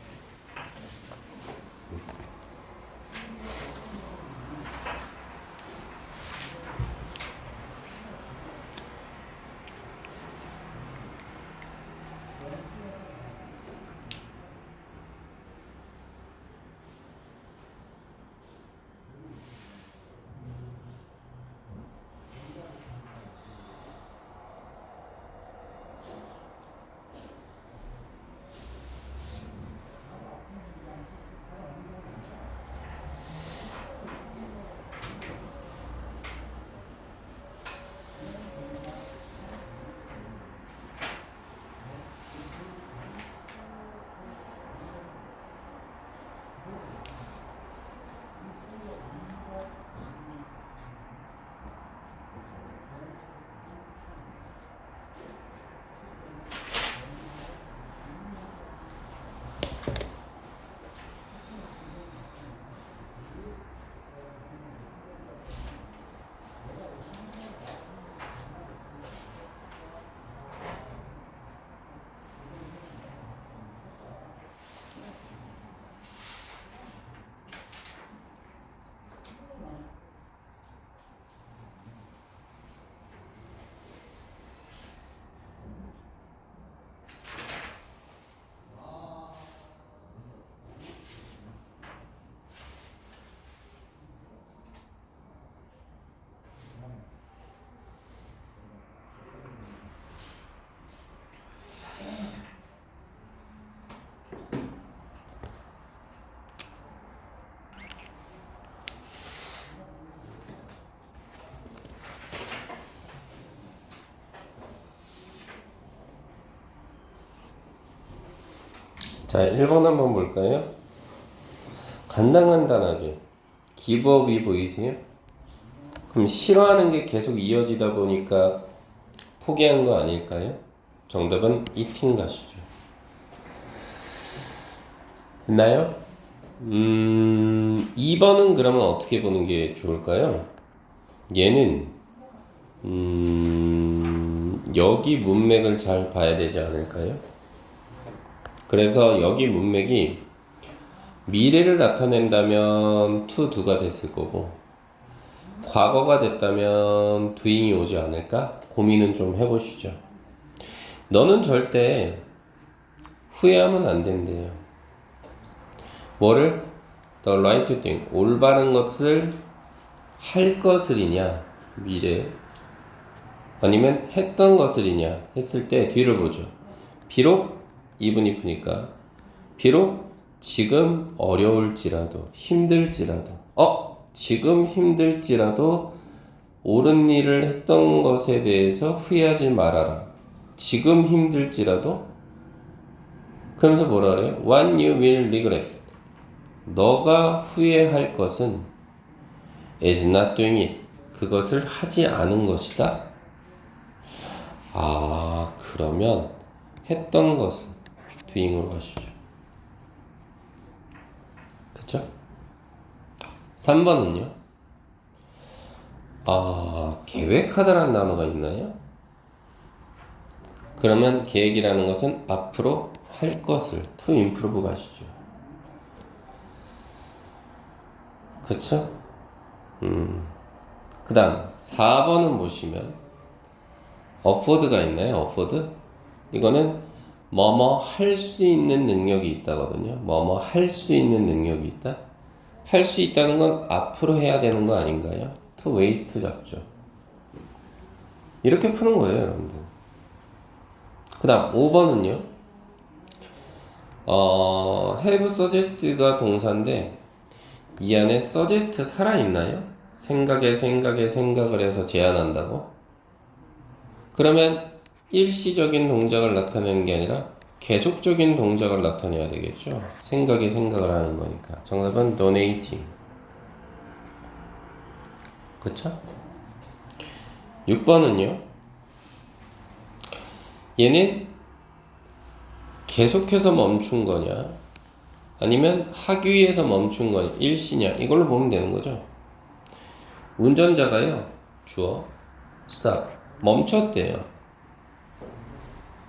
자, 1번 한번 볼까요? 간단하게 기브업이 보이세요? 그럼 싫어하는 게 계속 이어지다 보니까 포기한 거 아닐까요? 정답은 eating 가시죠. 됐나요? 2번은 그러면 어떻게 보는 게 좋을까요? 얘는 여기 문맥을 잘 봐야 되지 않을까요? 그래서 여기 문맥이 미래를 나타낸다면 to do가 됐을 거고 과거가 됐다면 doing이 오지 않을까? 고민은 좀 해보시죠. 너는 절대 후회하면 안 된대요. 뭐를? The right thing, 올바른 것을 할 것을이냐 미래 아니면 했던 것을이냐 했을 때 뒤를 보죠. 비록 even if니까 비록 지금 어려울지라도 힘들지라도 지금 힘들지라도 옳은 일을 했던 것에 대해서 후회하지 말아라. 지금 힘들지라도 그러면서 뭐라 그래요? What you will regret 너가 후회할 것은 is not doing it 그것을 하지 않은 것이다. 그러면 했던 것은 doing으로 가시죠. 그쵸? 3번은요? 계획하다라는 단어가 있나요? 그러면 계획이라는 것은 앞으로 할 것을 to improve 가시죠. 그쵸? 그 다음 4번은 보시면 afford가 있나요? afford? 이거는 뭐뭐 할 수 있는 능력이 있다거든요. 뭐뭐 할 수 있는 능력이 있다. 할 수 있다는 건 앞으로 해야 되는 거 아닌가요? to waste 잡죠. 이렇게 푸는 거예요, 여러분들. 그 다음 5번은요. have suggest가 동사인데 이 안에 suggest 살아있나요? 생각을 해서 제안한다고? 그러면 일시적인 동작을 나타내는 게 아니라 계속적인 동작을 나타내야 되겠죠. 생각을 하는 거니까. 정답은 donating. 그쵸? 6번은요. 얘는 계속해서 멈춘 거냐 아니면 하기 위해서 멈춘 거냐 일시냐 이걸로 보면 되는 거죠. 운전자가요. 주어 stop 멈췄대요.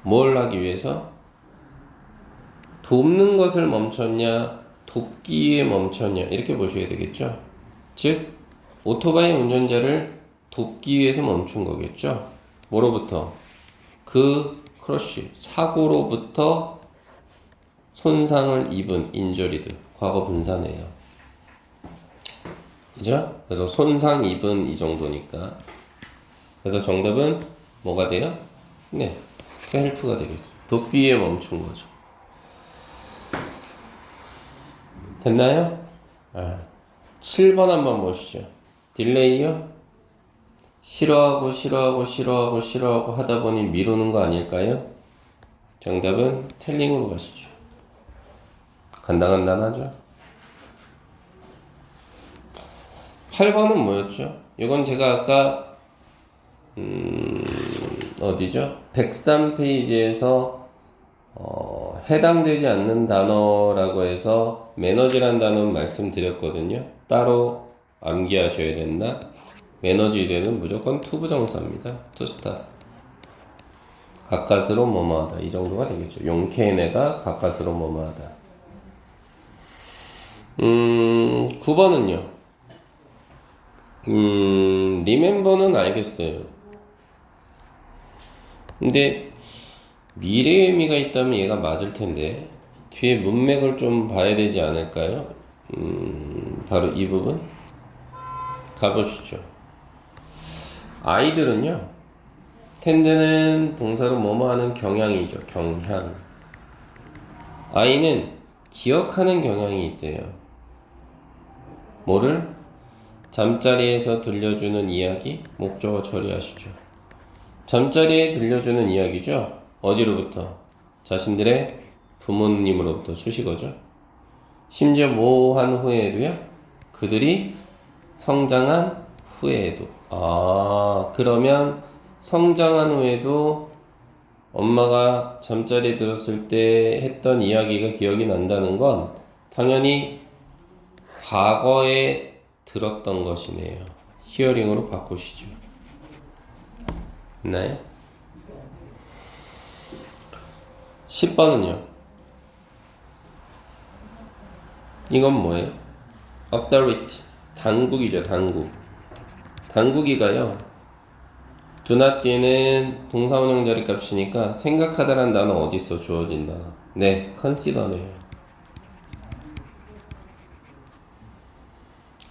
뭘 하기 위해서? 돕는 것을 멈췄냐 돕기 위해 멈췄냐 이렇게 보셔야 되겠죠. 즉 오토바이 운전자를 돕기 위해서 멈춘 거겠죠. 뭐로부터? 크러쉬 사고로부터 손상을 입은 인저리드 과거 분사네요. 그죠? 그래서 손상 입은 이 정도니까. 그래서 정답은 뭐가 돼요? 네, 헬프가 되겠죠. 돕기 위해 멈춘 거죠. 됐나요? 7번 한번 보시죠. 딜레이요? 싫어하고 하다 보니 미루는 거 아닐까요? 정답은 텔링으로 가시죠. 간단하죠? 8번은 뭐였죠? 이건 제가 아까 어디죠? 103페이지에서 해당되지 않는 단어라고 해서 매너지란 단어는 말씀드렸거든요. 따로 암기하셔야 된다. 매너지되는 무조건 투부정사입니다. 투스타. 가까스로 뭐뭐하다. 이 정도가 되겠죠. 용케인에다 가까스로 뭐뭐하다. 9번은요. remember는 알겠어요. 근데 미래의 의미가 있다면 얘가 맞을 텐데 뒤에 문맥을 좀 봐야 되지 않을까요? 바로 이 부분 가보시죠. 아이들은요. 텐드는 동사로 뭐뭐 하는 경향이죠. 경향. 아이는 기억하는 경향이 있대요. 뭐를? 잠자리에서 들려주는 이야기, 목적어 처리하시죠. 잠자리에 들려주는 이야기죠. 어디로부터? 자신들의 부모님으로부터 수식어죠. 심지어 뭐한 후에도요? 그들이 성장한 후에도. 그러면 성장한 후에도 엄마가 잠자리에 들었을 때 했던 이야기가 기억이 난다는 건 당연히 과거에 들었던 것이네요. 히어링으로 바꾸시죠. 있나요? 10번은요. 이건 뭐예요? authority. 당국이죠. 당국이가요. do not 뒤에는 동사원형 자리값이니까 생각하다란 단어 어디 있어? 주어진 단어. 네, consider네요.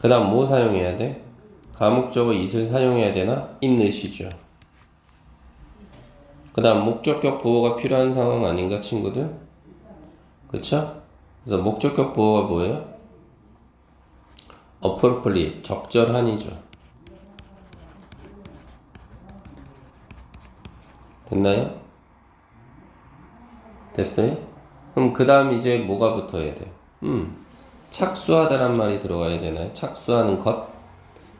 그 다음 뭐 사용해야 돼? 가목적어 it을 사용해야 되나? init이죠. 그 다음 목적격 보호가 필요한 상황 아닌가 친구들? 그쵸? 그래서 목적격 보호가 뭐예요? appropriate, 적절한이죠. 됐나요? 됐어요? 그럼 그 다음 이제 뭐가 붙어야 돼? 착수하다란 말이 들어가야 되나요? 착수하는 것?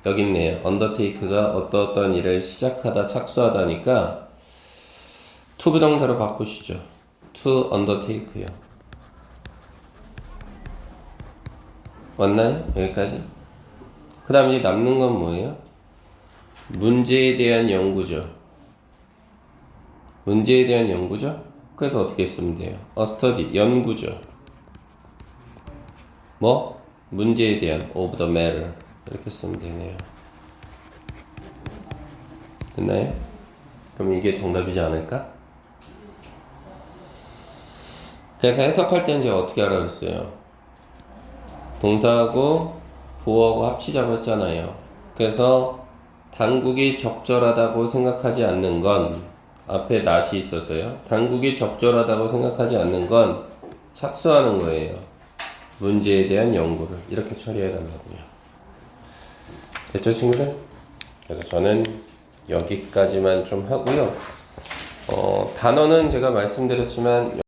여기 있네요. undertake가 어떠한 일을 시작하다 착수하다니까 to 부정사로 바꾸시죠. to undertake요. 맞나요? 여기까지? 그 다음 이제 남는 건 뭐예요? 문제에 대한 연구죠. 문제에 대한 연구죠? 그래서 어떻게 쓰면 돼요? a study, 연구죠. 뭐? 문제에 대한 of the matter 이렇게 쓰면 되네요. 됐나요? 그럼 이게 정답이지 않을까? 그래서 해석할 때는 제가 어떻게 하라고 했어요? 동사하고 보어하고 합치자고 했잖아요. 그래서 당국이 적절하다고 생각하지 않는 건 앞에 not이 있어서요. 단국이 적절하다고 생각하지 않는 건 착수하는 거예요. 문제에 대한 연구를 이렇게 처리해 달라고요. 됐죠, 친구들? 그래서 저는 여기까지만 좀 하고요. 단어는 제가 말씀드렸지만